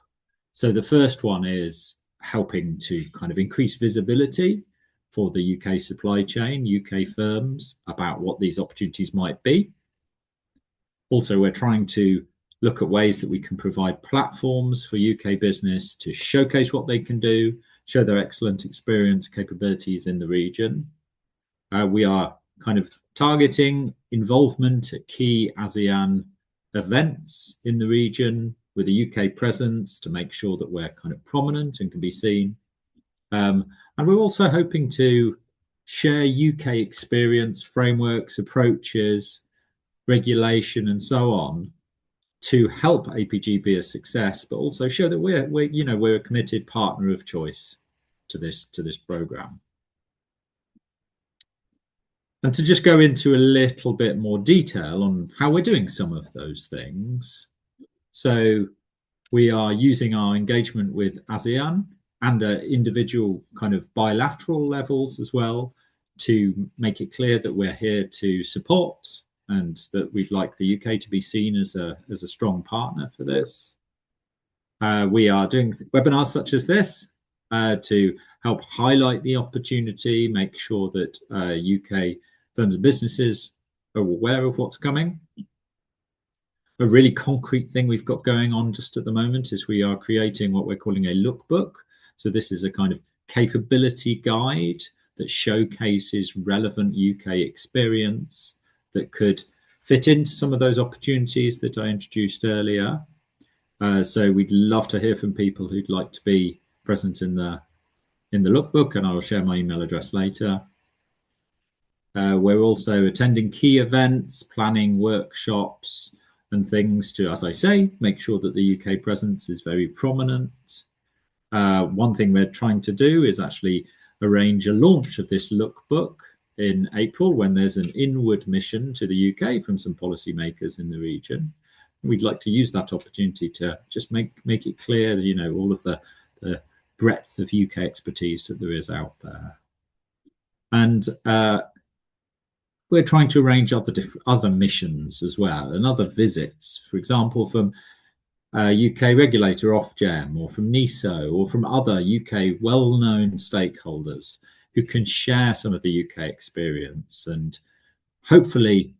So the first one is helping to kind of increase visibility for the UK supply chain, UK firms, about what these opportunities might be. Also, we're trying to look at ways that we can provide platforms for UK business to showcase what they can do, show their excellent experience, capabilities in the region. We are kind of targeting involvement at key ASEAN events in the region with a UK presence to make sure that we're kind of prominent and can be seen. And we're also hoping to share UK experience, frameworks, approaches, regulation, and so on to help APG be a success, but also show that we're a committed partner of choice to this program. And to just go into a little bit more detail on how we're doing some of those things. So we are using our engagement with ASEAN and individual kind of bilateral levels as well to make it clear that we're here to support and that we'd like the UK to be seen as a strong partner for this. We are doing webinars such as this to help highlight the opportunity, make sure that UK firms and businesses are aware of what's coming. A really concrete thing we've got going on just at the moment is we are creating what we're calling a lookbook. So this is a kind of capability guide that showcases relevant UK experience that could fit into some of those opportunities that I introduced earlier. So we'd love to hear from people who'd like to be present in the lookbook, and I will share my email address later. We're also attending key events, planning workshops and things to, as I say, make sure that the UK presence is very prominent. One thing we're trying to do is actually arrange a launch of this lookbook in April, when there's an inward mission to the UK from some policymakers in the region. We'd like to use that opportunity to just make it clear, you know, all of the breadth of UK expertise that there is out there. And we're trying to arrange other missions as well, and other visits, for example, from UK regulator Ofgem, or from NESO, or from other UK well-known stakeholders who can share some of the UK experience and hopefully,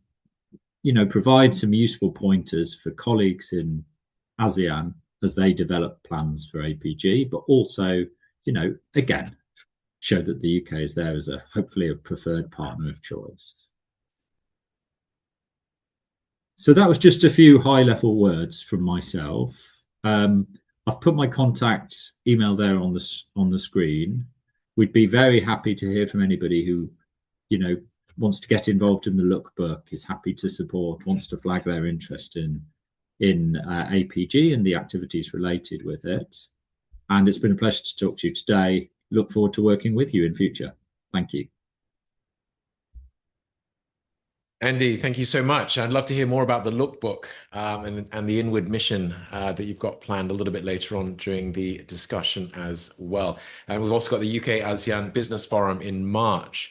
you know, provide some useful pointers for colleagues in ASEAN as they develop plans for APG, but also, you know, again, show that the UK is there as hopefully a preferred partner of choice. So that was just a few high-level words from myself. I've put my contact email there on the screen. We'd be very happy to hear from anybody who, you know, wants to get involved in the lookbook, is happy to support, wants to flag their interest in APG and the activities related with it. And it's been a pleasure to talk to you today. Look forward to working with you in future. Thank you. Andy, thank you so much. I'd love to hear more about the lookbook and the inward mission that you've got planned a little bit later on during the discussion as well. And we've also got the UK-ASEAN Business Forum in March,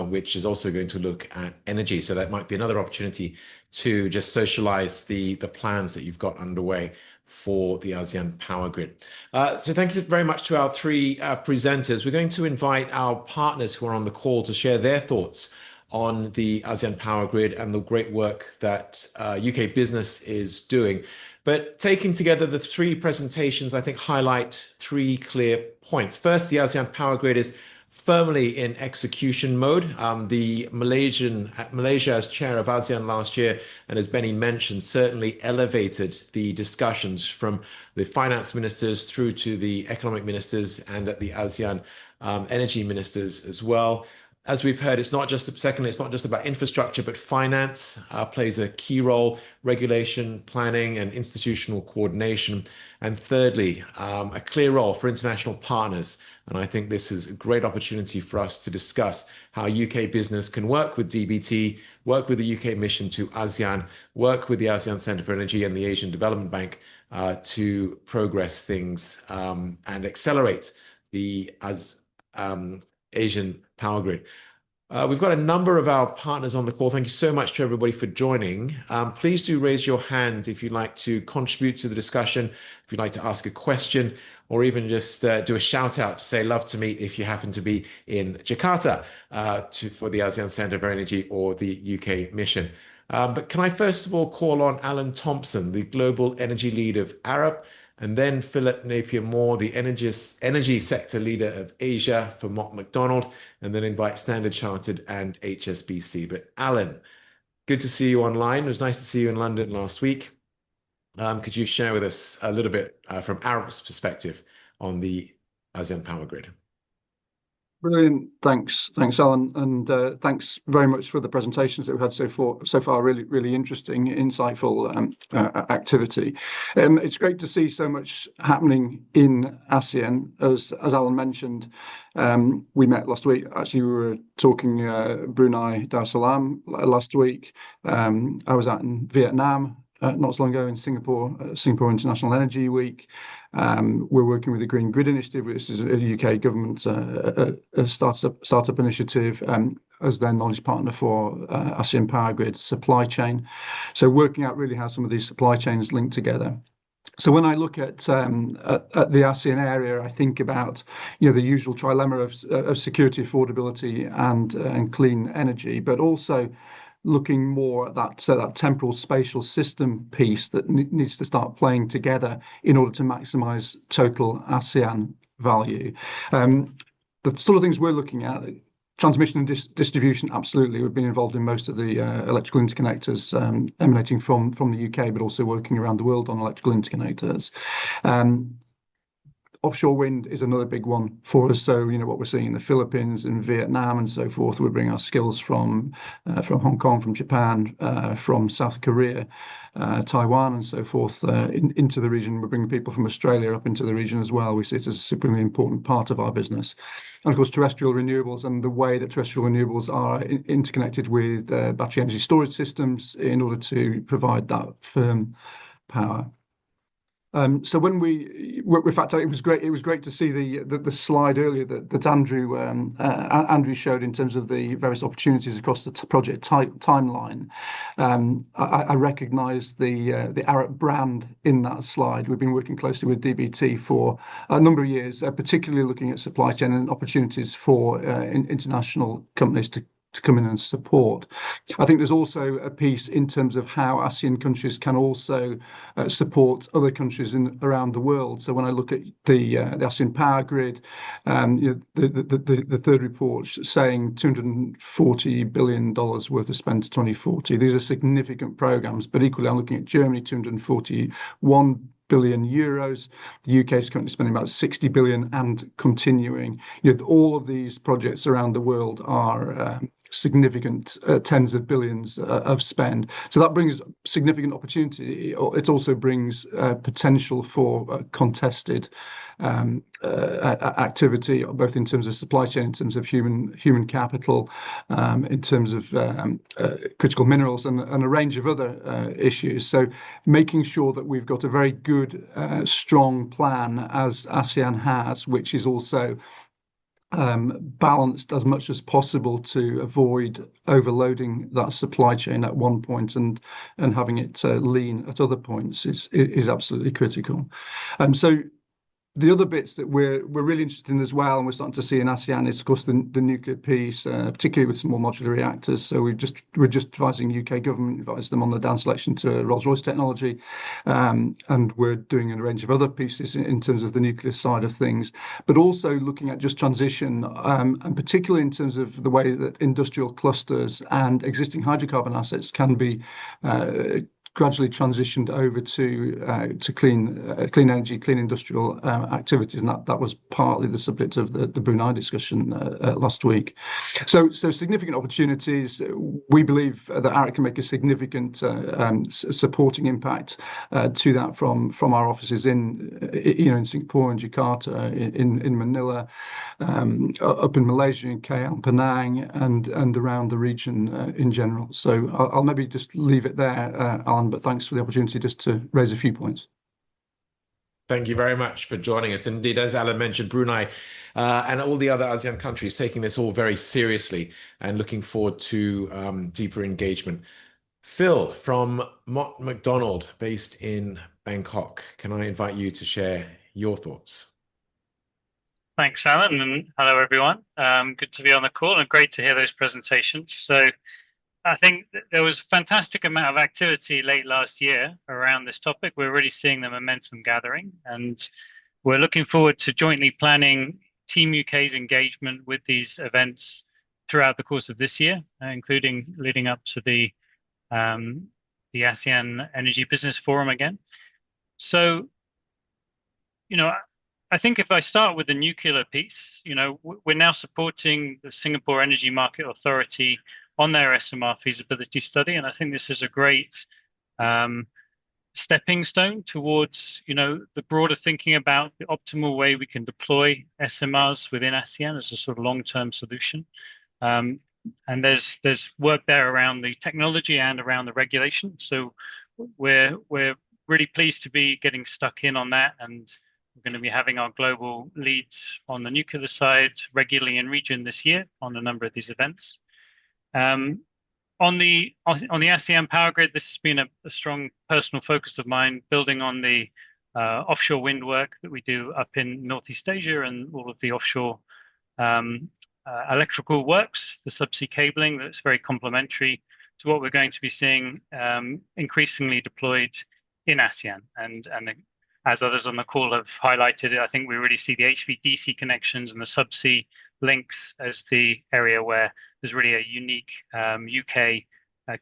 which is also going to look at energy. So that might be another opportunity to just socialize the plans that you've got underway for the ASEAN Power Grid. So thank you very much to our three presenters. We're going to invite our partners who are on the call to share their thoughts on the ASEAN Power Grid and the great work that UK business is doing. But taking together the three presentations, I think highlight three clear points. First, the ASEAN Power Grid is firmly in execution mode. Malaysia as chair of ASEAN last year, and as Benny mentioned, certainly elevated the discussions from the finance ministers through to the economic ministers and at the ASEAN energy ministers as well. As we've heard, it's not just about infrastructure, but finance plays a key role, regulation, planning, and institutional coordination. And thirdly, a clear role for international partners. And I think this is a great opportunity for us to discuss how UK business can work with DBT, work with the UK mission to ASEAN, work with the ASEAN Centre for Energy and the Asian Development Bank to progress things and accelerate the Asian Power Grid. We've got a number of our partners on the call. Thank you so much to everybody for joining. Please do raise your hand if you'd like to contribute to the discussion, if you'd like to ask a question, or even just do a shout out to say love to meet if you happen to be in Jakarta for the ASEAN Centre for Energy or the UK mission. But can I first of all call on Alan Thompson, the Global Energy Lead of Arab, and then Philip Napier-Moore, the energy sector leader of Asia for Mott MacDonald, and then invite Standard Chartered and HSBC. But Alan, good to see you online. It was nice to see you in London last week. Could you share with us a little bit from Arab's perspective on the ASEAN Power Grid? Brilliant. Thanks, Alan, and thanks very much for the presentations that we've had so far. Really interesting, insightful activity. It's great to see so much happening in ASEAN. As Alan mentioned, we met last week. Actually, we were talking Brunei Darussalam last week. I was out in Vietnam not so long ago in Singapore International Energy Week. We're working with the Green Grid Initiative, which is a UK government startup initiative, as their knowledge partner for ASEAN Power Grid supply chain. So working out really how some of these supply chains link together. So when I look at the ASEAN area, I think about the usual trilemma of security, affordability, and clean energy, but also looking more at that temporal spatial system piece that needs to start playing together in order to maximise total ASEAN value. The sort of things we're looking at. Transmission and distribution, absolutely. We've been involved in most of the electrical interconnectors emanating from the UK, but also working around the world on electrical interconnectors. Offshore wind is another big one for us. So, what we're seeing in the Philippines and Vietnam and so forth, we bring our skills from Hong Kong, from Japan, from South Korea, Taiwan, and so forth into the region. We're bringing people from Australia up into the region as well. We see it as a supremely important part of our business. And of course, terrestrial renewables and the way that terrestrial renewables are interconnected with battery energy storage systems in order to provide that firm power. So when in fact, it was great to see the slide earlier that Andrew showed in terms of the various opportunities across the project timeline. I recognise the Arup brand in that slide. We've been working closely with DBT for a number of years, particularly looking at supply chain and opportunities for international companies to come in and support. I think there's also a piece in terms of how ASEAN countries can also support other countries around the world. So when I look at the ASEAN Power Grid, the third report saying $240 billion worth of spend to 2040. These are significant programs, but equally I'm looking at Germany, 241 billion euros. The UK is currently spending about 60 billion and continuing. All of these projects around the world are significant tens of billions of spend. So that brings significant opportunity. It also brings potential for contested activity, both in terms of supply chain, in terms of human capital, in terms of critical minerals, and a range of other issues. So making sure that we've got a very good, strong plan, as ASEAN has, which is also balanced as much as possible to avoid overloading that supply chain at one point and having it lean at other points is absolutely critical. So the other bits that we're really interested in as well, and we're starting to see in ASEAN, is of course the nuclear piece, particularly with small modular reactors. So we're just advising UK government, advise them on the down selection to Rolls-Royce technology, and we're doing a range of other pieces in terms of the nuclear side of things, but also looking at just transition, and particularly in terms of the way that industrial clusters and existing hydrocarbon assets can be gradually transitioned over to clean energy, clean industrial activities, and that was partly the subject of the Brunei discussion last week. So significant opportunities. We believe that ARIC can make a significant supporting impact to that from our offices in Singapore and Jakarta, in Manila, up in Malaysia, in KL, Penang, and around the region in general. So I'll maybe just leave it there, Alan, but thanks for the opportunity just to raise a few points. Thank you very much for joining us. Indeed, as Alan mentioned, Brunei and all the other ASEAN countries taking this all very seriously and looking forward to deeper engagement. Phil from Mott MacDonald, based in Bangkok, can I invite you to share your thoughts? Thanks, Alan, and hello, everyone. Good to be on the call and great to hear those presentations. So I think there was a fantastic amount of activity late last year around this topic. We're really seeing the momentum gathering, and we're looking forward to jointly planning Team UK's engagement with these events throughout the course of this year, including leading up to the ASEAN Energy Business Forum again. So, I think if I start with the nuclear piece, we're now supporting the Singapore Energy Market Authority on their SMR feasibility study. And I think this is a great stepping stone towards, the broader thinking about the optimal way we can deploy SMRs within ASEAN as a sort of long-term solution. And there's work there around the technology and around the regulation. So we're really pleased to be getting stuck in on that, and we're going to be having our global leads on the nuclear side regularly in region this year on a number of these events. On the ASEAN Power Grid, this has been a strong personal focus of mine, building on the offshore wind work that we do up in Northeast Asia and all of the offshore electrical works, the subsea cabling that's very complementary to what we're going to be seeing increasingly deployed in ASEAN. And as others on the call have highlighted, I think we really see the HVDC connections and the subsea links as the area where there's really a unique UK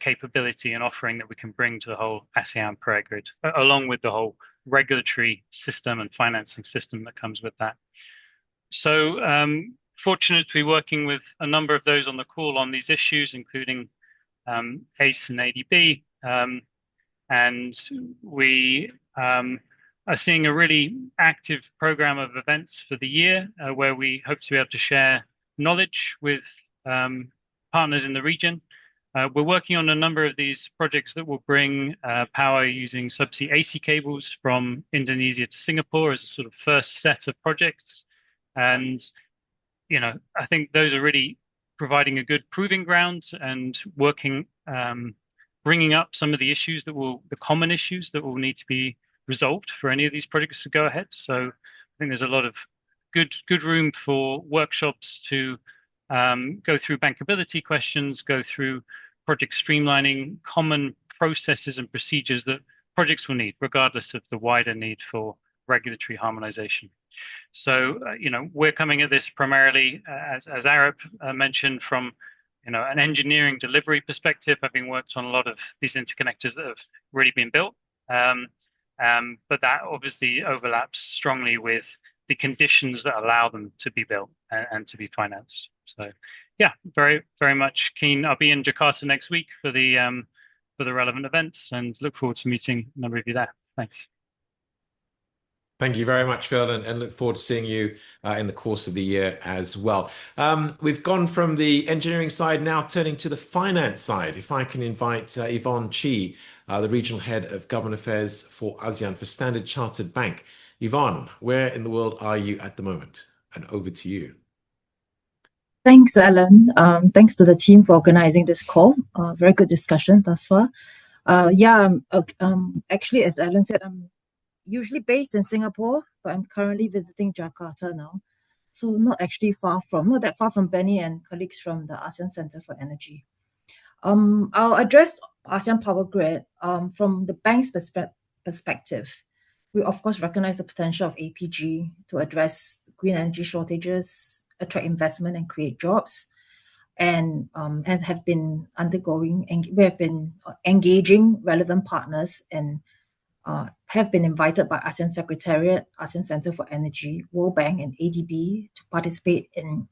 capability and offering that we can bring to the whole ASEAN Power Grid, along with the whole regulatory system and financing system that comes with that. So fortunate to be working with a number of those on the call on these issues, including ACE and ADB. And we are seeing a really active program of events for the year where we hope to be able to share knowledge with partners in the region. We're working on a number of these projects that will bring power using subsea AC cables from Indonesia to Singapore as a sort of first set of projects. And, you know, I think those are really providing a good proving ground and working, bringing up some of the issues that the common issues that will need to be resolved for any of these projects to go ahead. So I think there's a lot of good room for workshops to go through bankability questions, go through project streamlining, common processes and procedures that projects will need, regardless of the wider need for regulatory harmonization. So, you know, we're coming at this primarily, as Arab mentioned, from, you know, an engineering delivery perspective, having worked on a lot of these interconnectors that have really been built. But that obviously overlaps strongly with the conditions that allow them to be built and to be financed. So, yeah, very, very much keen. I'll be in Jakarta next week for the relevant events and look forward to meeting a number of you there. Thanks. Thank you very much, Phil, and look forward to seeing you in the course of the year as well. We've gone from the engineering side, now turning to the finance side. If I can invite Yvonne Chi, the Regional Head of Government Affairs for ASEAN for Standard Chartered Bank. Yvonne, where in the world are you at the moment? And over to you. Thanks, Alan. Thanks to the team for organizing this call. Very good discussion thus far. Actually, as Alan said, I'm usually based in Singapore, but I'm currently visiting Jakarta now. So not that far from Benny and colleagues from the ASEAN Center for Energy. I'll address ASEAN Power Grid from the bank's perspective. We of course recognize the potential of APG to address green energy shortages, attract investment and create jobs, and have been we have been engaging relevant partners and have been invited by ASEAN Secretariat, ASEAN Center for Energy, World Bank and ADB to participate in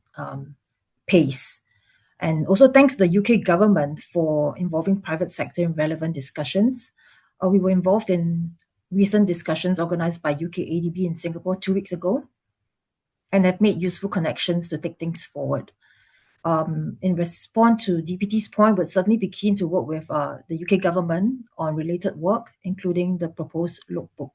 PACE. And also thanks to the UK government for involving private sector in relevant discussions. We were involved in recent discussions organized by UK-ADB in Singapore 2 weeks ago and have made useful connections to take things forward. In response to DPT's point, we'd certainly be keen to work with the UK government on related work, including the proposed lookbook.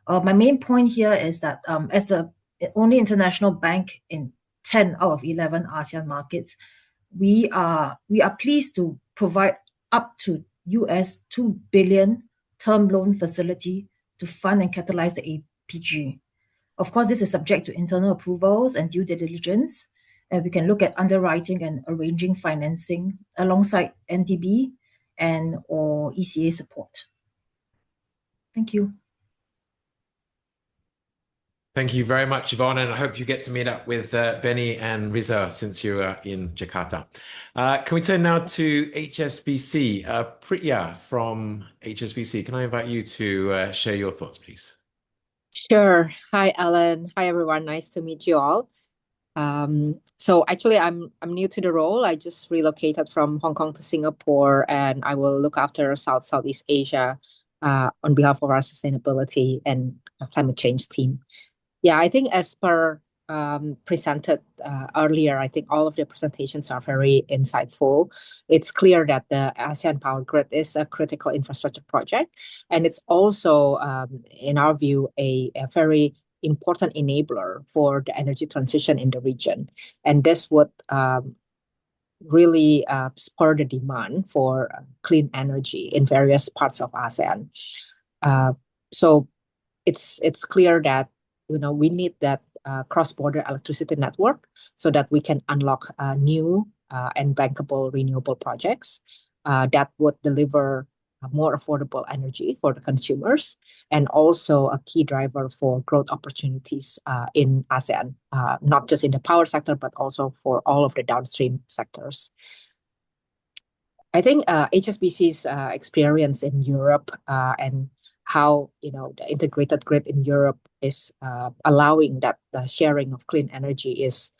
My main point here is that as the only international bank in 10 out of 11 ASEAN markets, we are pleased to provide up to $2 billion term loan facility to fund and catalyze the APG. Of course, this is subject to internal approvals and due diligence. And we can look at underwriting and arranging financing alongside MDB and or ECA support. Thank you. Thank you very much, Yvonne, and I hope you get to meet up with Benny and Riza since you are in Jakarta. Can we turn now to HSBC? Pritya from HSBC, can I invite you to share your thoughts, please? Sure. Hi, Alan. Hi, everyone. Nice to meet you all. So actually, I'm new to the role. I just relocated from Hong Kong to Singapore, and I will look after Southeast Asia on behalf of our sustainability and climate change team. Yeah, I think as per presented earlier, I think all of the presentations are very insightful. It's clear that the ASEAN Power Grid is a critical infrastructure project, and it's also, in our view, a very important enabler for the energy transition in the region. And this would really spur the demand for clean energy in various parts of ASEAN. So it's clear that we need that cross-border electricity network so that we can unlock new and bankable renewable projects that would deliver more affordable energy for the consumers, and also a key driver for growth opportunities in ASEAN, not just in the power sector, but also for all of the downstream sectors. I think HSBC's experience in Europe and how the integrated grid in Europe is allowing that the sharing of clean energy is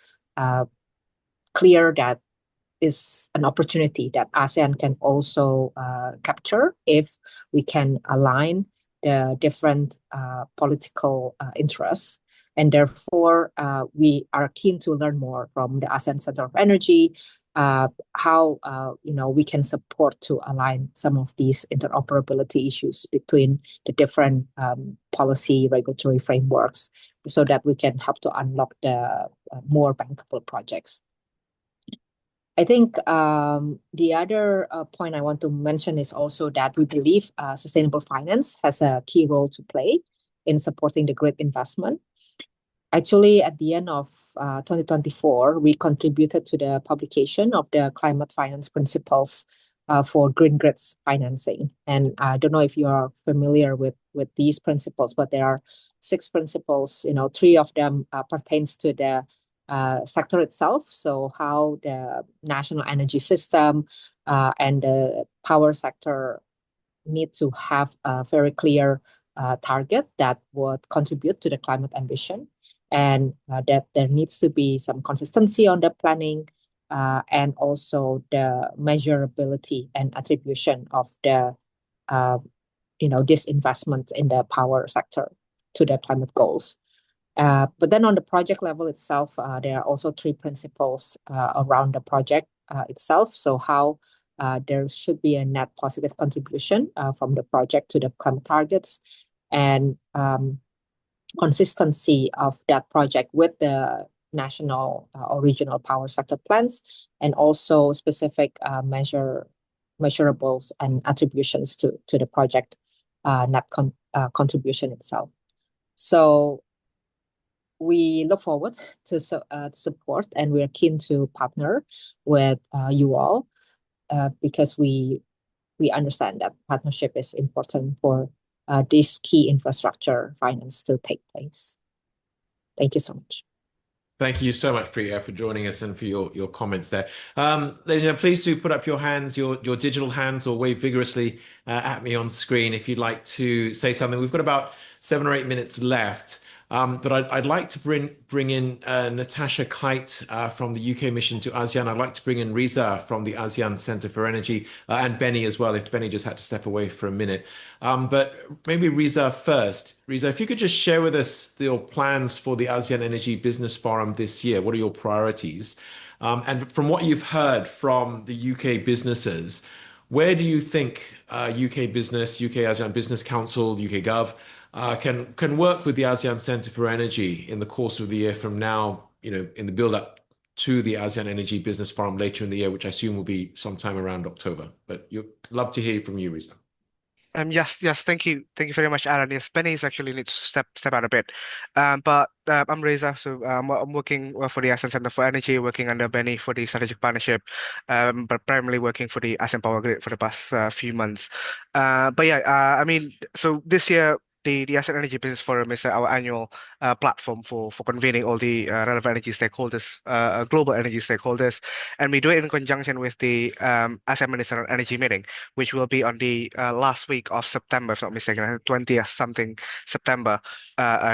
clear that is an opportunity that ASEAN can also capture if we can align the different political interests. And therefore, we are keen to learn more from the ASEAN Center of Energy, how we can support to align some of these interoperability issues between the different policy regulatory frameworks, so that we can help to unlock the more bankable projects. I think the other point I want to mention is also that we believe sustainable finance has a key role to play in supporting the grid investment. Actually, at the end of 2024, we contributed to the publication of the climate finance principles for green grids financing. And I don't know if you are familiar with these principles, but there are 6 principles. 3 of them pertains to the sector itself. So how the national energy system and the power sector need to have a very clear target that would contribute to the climate ambition, and that there needs to be some consistency on the planning and also the measurability and attribution of the this investment in the power sector to the climate goals. But then on the project level itself, there are also 3 principles around the project itself. So how there should be a net positive contribution from the project to the climate targets, and consistency of that project with the national or regional power sector plans, and also specific measurables and attributions to the project net contribution itself. So we look forward to support, and we are keen to partner with you all because we understand that partnership is important for this key infrastructure finance to take place. Thank you so much. Thank you so much, Priya, for joining us and for your comments there. Please do put up your hands, your digital hands, or wave vigorously at me on screen if you'd like to say something. We've got about 7 or 8 minutes left. But I'd like to bring in Natasha Kite from the UK mission to ASEAN. I'd like to bring in Riza from the ASEAN Centre for Energy and Benny as well, if Benny just had to step away for a minute. But maybe Riza first. Riza, if you could just share with us your plans for the ASEAN Energy Business Forum this year. What are your priorities? And from what you've heard from the UK businesses, where do you think UK Business, UK-ASEAN Business Council, UK Gov, can work with the ASEAN Centre for Energy in the course of the year from now, in the build-up to the ASEAN Energy Business Forum later in the year, which I assume will be sometime around October. But you'd love to hear from you, Riza. Yes, thank you very much, Alan. Yes, Benny is actually needs to step out a bit, but I'm Reza, so I'm working for the ASEAN Center for Energy, working under Benny for the strategic partnership, but primarily working for the ASEAN Power Grid for the past few months. But yeah, I mean, so this year, the ASEAN Energy Business Forum is our annual platform for convening all the relevant energy stakeholders, global energy stakeholders, and we do it in conjunction with the ASEAN Minister on Energy meeting, which will be on the last week of September, if not mistaken, 20th something September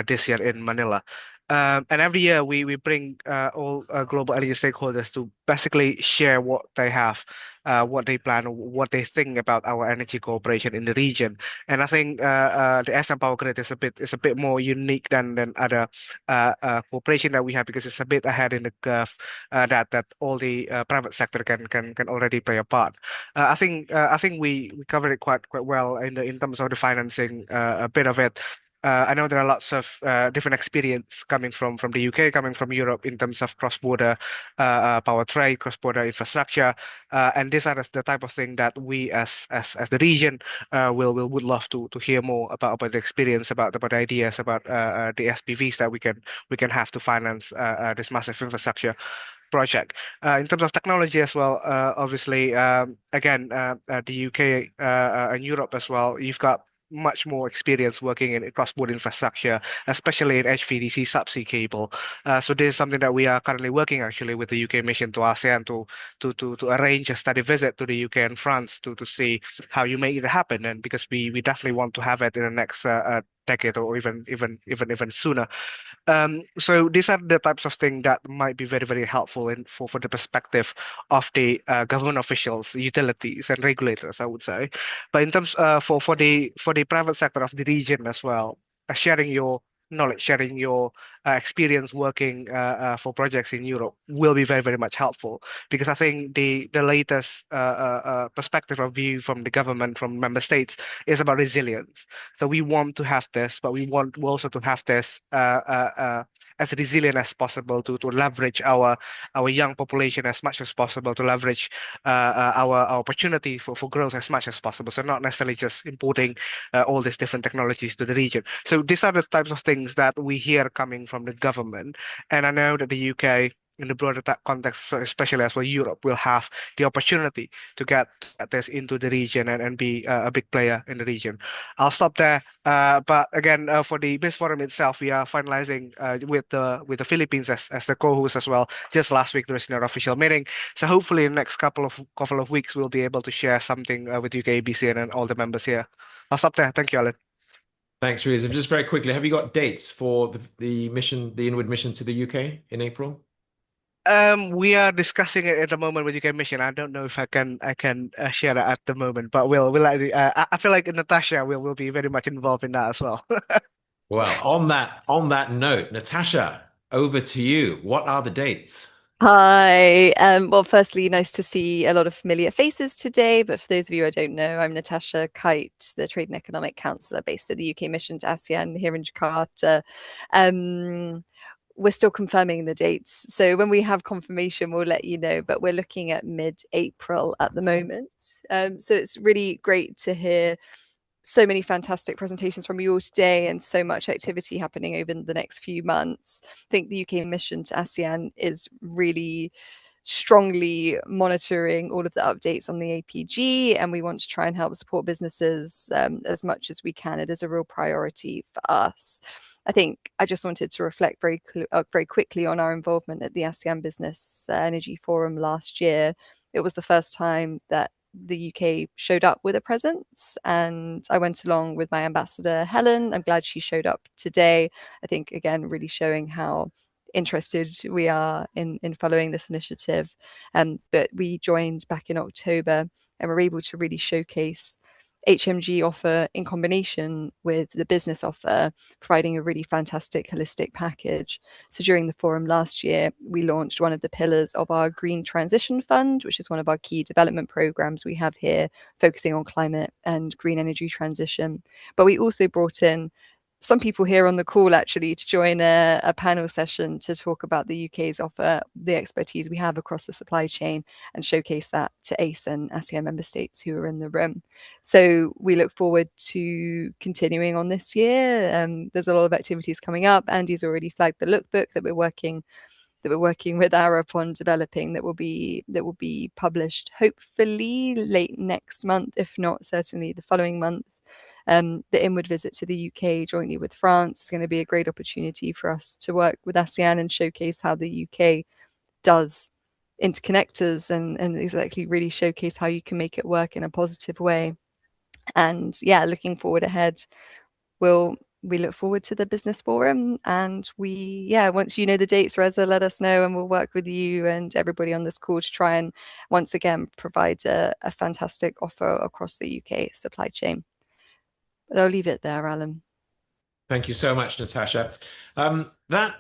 this year in Manila. And every year we bring all global energy stakeholders to basically share what they have, what they plan, what they think about our energy cooperation in the region. And I think the ASEAN Power Grid is a bit more unique than other cooperation that we have, because it's a bit ahead in the curve that all the private sector can already play a part. I think we covered it quite well in terms of the financing, a bit of it. I know there are lots of different experience coming from the UK, coming from Europe in terms of cross-border power trade, cross-border infrastructure, and these are the type of thing that we as the region would love to hear more about the experience, about the ideas, about the SPVs that we can have to finance this massive infrastructure project. In terms of technology as well, obviously, again, the UK and Europe as well, you've got much more experience working in cross-border infrastructure, especially in HVDC subsea cable. So this is something that we are currently working actually with the UK mission to ASEAN to arrange a study visit to the UK and France to see how you make it happen. And because we definitely want to have it in the next decade or even sooner. So these are the types of things that might be very helpful for the perspective of the government officials, utilities, and regulators, I would say. But in terms for the private sector of the region as well, sharing your knowledge, sharing your experience working for projects in Europe will be very much helpful, because I think the latest perspective or view from the government, from member states, is about resilience. So we want to have this, but we want also to have this as resilient as possible to leverage our young population as much as possible, to leverage our opportunity for growth as much as possible. So not necessarily just importing all these different technologies to the region. So these are the types of things that we hear coming from the government. And I know that the UK, in the broader context, especially as well, Europe will have the opportunity to get this into the region and be a big player in the region. I'll stop there. But again, for the BIS Forum itself, we are finalizing with the Philippines as the co-host as well. Just last week, there was an official meeting. So hopefully, in the next couple of weeks, we'll be able to share something with UK-ASEAN and all the members here. I'll stop there. Thank you, Alan. Thanks, Riz. Just very quickly, have you got dates for the mission, the inward mission to the UK in April? We are discussing it at the moment with UK Mission. I don't know if I can share that at the moment, but I feel like Natasha will be very much involved in that as well. Well, on that note, Natasha, over to you. What are the dates? Hi. Well, firstly, nice to see a lot of familiar faces today. But for those of you who don't know, I'm Natasha Kite, the Trade and Economic Counselor based at the UK Mission to ASEAN here in Jakarta. We're still confirming the dates. So when we have confirmation, we'll let you know. But we're looking at mid-April at the moment. So it's really great to hear so many fantastic presentations from you all today and so much activity happening over the next few months. I think the UK mission to ASEAN is really strongly monitoring all of the updates on the APG, and we want to try and help support businesses as much as we can. It is a real priority for us. I think I just wanted to reflect very quickly on our involvement at the ASEAN Business Energy Forum last year. It was the first time that the UK showed up with a presence, and I went along with my ambassador Helen. I'm glad she showed up today. I think, again, really showing how interested we are in following this initiative. But we joined back in October and were able to really showcase HMG offer in combination with the business offer, providing a really fantastic holistic package. So during the forum last year, we launched one of the pillars of our Green Transition Fund, which is one of our key development programs we have here, focusing on climate and green energy transition. But we also brought in some people here on the call actually to join a panel session to talk about the UK's offer, the expertise we have across the supply chain, and showcase that to ASEAN member states who are in the room. So we look forward to continuing on this year. There's a lot of activities coming up. Andy's already flagged the lookbook that we're working with Arab on developing, that will be published hopefully late next month, if not certainly the following month. The inward visit to the UK jointly with France is going to be a great opportunity for us to work with ASEAN and showcase how the UK does interconnectors and exactly really showcase how you can make it work in a positive way. And yeah, looking forward ahead, we look forward to the business forum, and once you know the dates, Reza, let us know and we'll work with you and everybody on this call to try and once again provide a fantastic offer across the UK supply chain. But I'll leave it there, Alan. Thank you so much, Natasha. That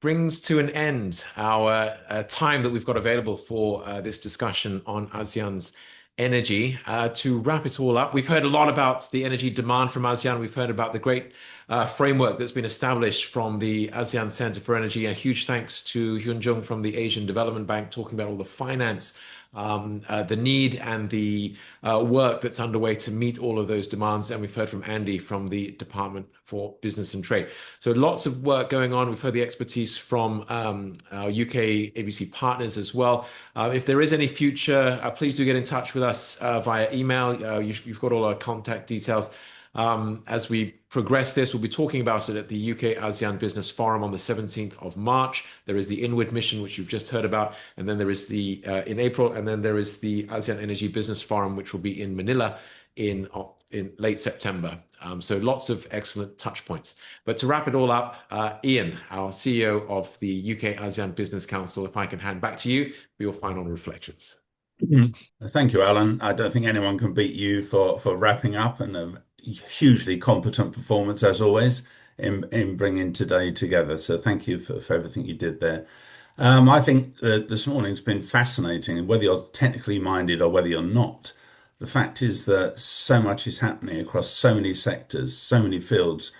brings to an end our time that we've got available for this discussion on ASEAN's energy. To wrap it all up, we've heard a lot about the energy demand from ASEAN. We've heard about the great framework that's been established from the ASEAN Center for Energy. A huge thanks to Hyun Jung from the Asian Development Bank talking about all the finance, the need and the work that's underway to meet all of those demands. And we've heard from Andy from the Department for Business and Trade. So lots of work going on. We've heard the expertise from our UK-ABC partners as well. If there is any future, please do get in touch with us via email. You've got all our contact details. As we progress this, we'll be talking about it at the UK-ASEAN Business Forum on the 17th of March. There is the Inward Mission, which you've just heard about, and then there is the in April, and then there is the ASEAN Energy Business Forum, which will be in Manila in late September. So lots of excellent touch points. But to wrap it all up, Ian, our CEO of the UK-ASEAN Business Council, if I can hand back to you for your final reflections. Thank you, Alan. I don't think anyone can beat you for wrapping up, and a hugely competent performance as always in bringing today together. So thank you for everything you did there. I think this morning's been fascinating, whether you're technically minded or whether you're not. The fact is that so much is happening across so many sectors, so many fields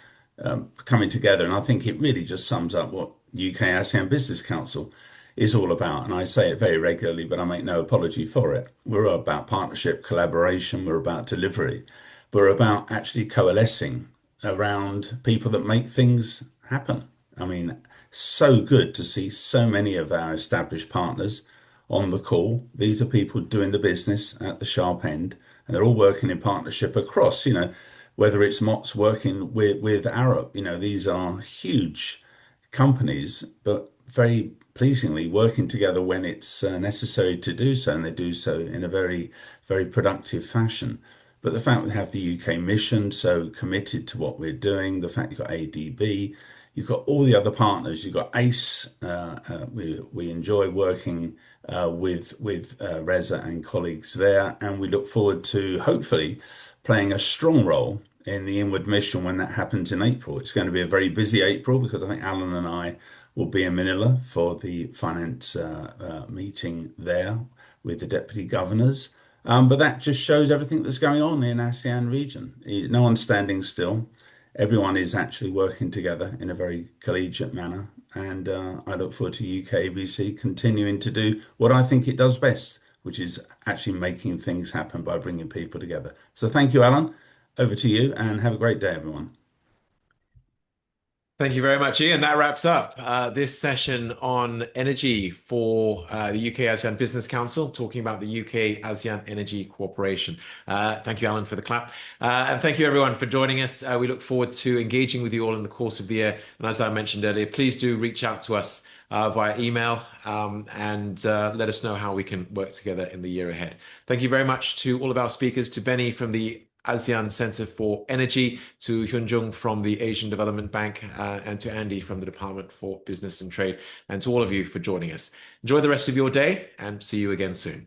coming together. And I think it really just sums up what UK-ASEAN Business Council is all about. And I say it very regularly, but I make no apology for it. We're about partnership, collaboration. We're about delivery. We're about actually coalescing around people that make things happen. I mean, so good to see so many of our established partners on the call. These are people doing the business at the sharp end, and they're all working in partnership across, whether it's MOTS working with Arup, these are huge companies, but very pleasingly working together when it's necessary to do so, and they do so in a very, very productive fashion. But the fact we have the UK mission so committed to what we're doing, the fact you've got ADB, you've got all the other partners, you've got ACE. We enjoy working with Reza and colleagues there, and we look forward to hopefully playing a strong role in the Inward Mission when that happens in April. It's going to be a very busy April because I think Alan and I will be in Manila for the finance meeting there with the deputy governors. But that just shows everything that's going on in ASEAN region. No one's standing still. Everyone is actually working together in a very collegiate manner. And I look forward to UK-ABC continuing to do what I think it does best, which is actually making things happen by bringing people together. So thank you, Alan. Over to you, and have a great day, everyone. Thank you very much, Ian. That wraps up this session on energy for the UK-ASEAN Business Council, talking about the UK-ASEAN Energy Cooperation. Thank you, Alan, for the clap. And thank you, everyone, for joining us. We look forward to engaging with you all in the course of the year. And as I mentioned earlier, please do reach out to us via email and let us know how we can work together in the year ahead. Thank you very much to all of our speakers, to Benny from the ASEAN Center for Energy, to Hyun Jung from the Asian Development Bank, and to Andy from the Department for Business and Trade, and to all of you for joining us. Enjoy the rest of your day and see you again soon.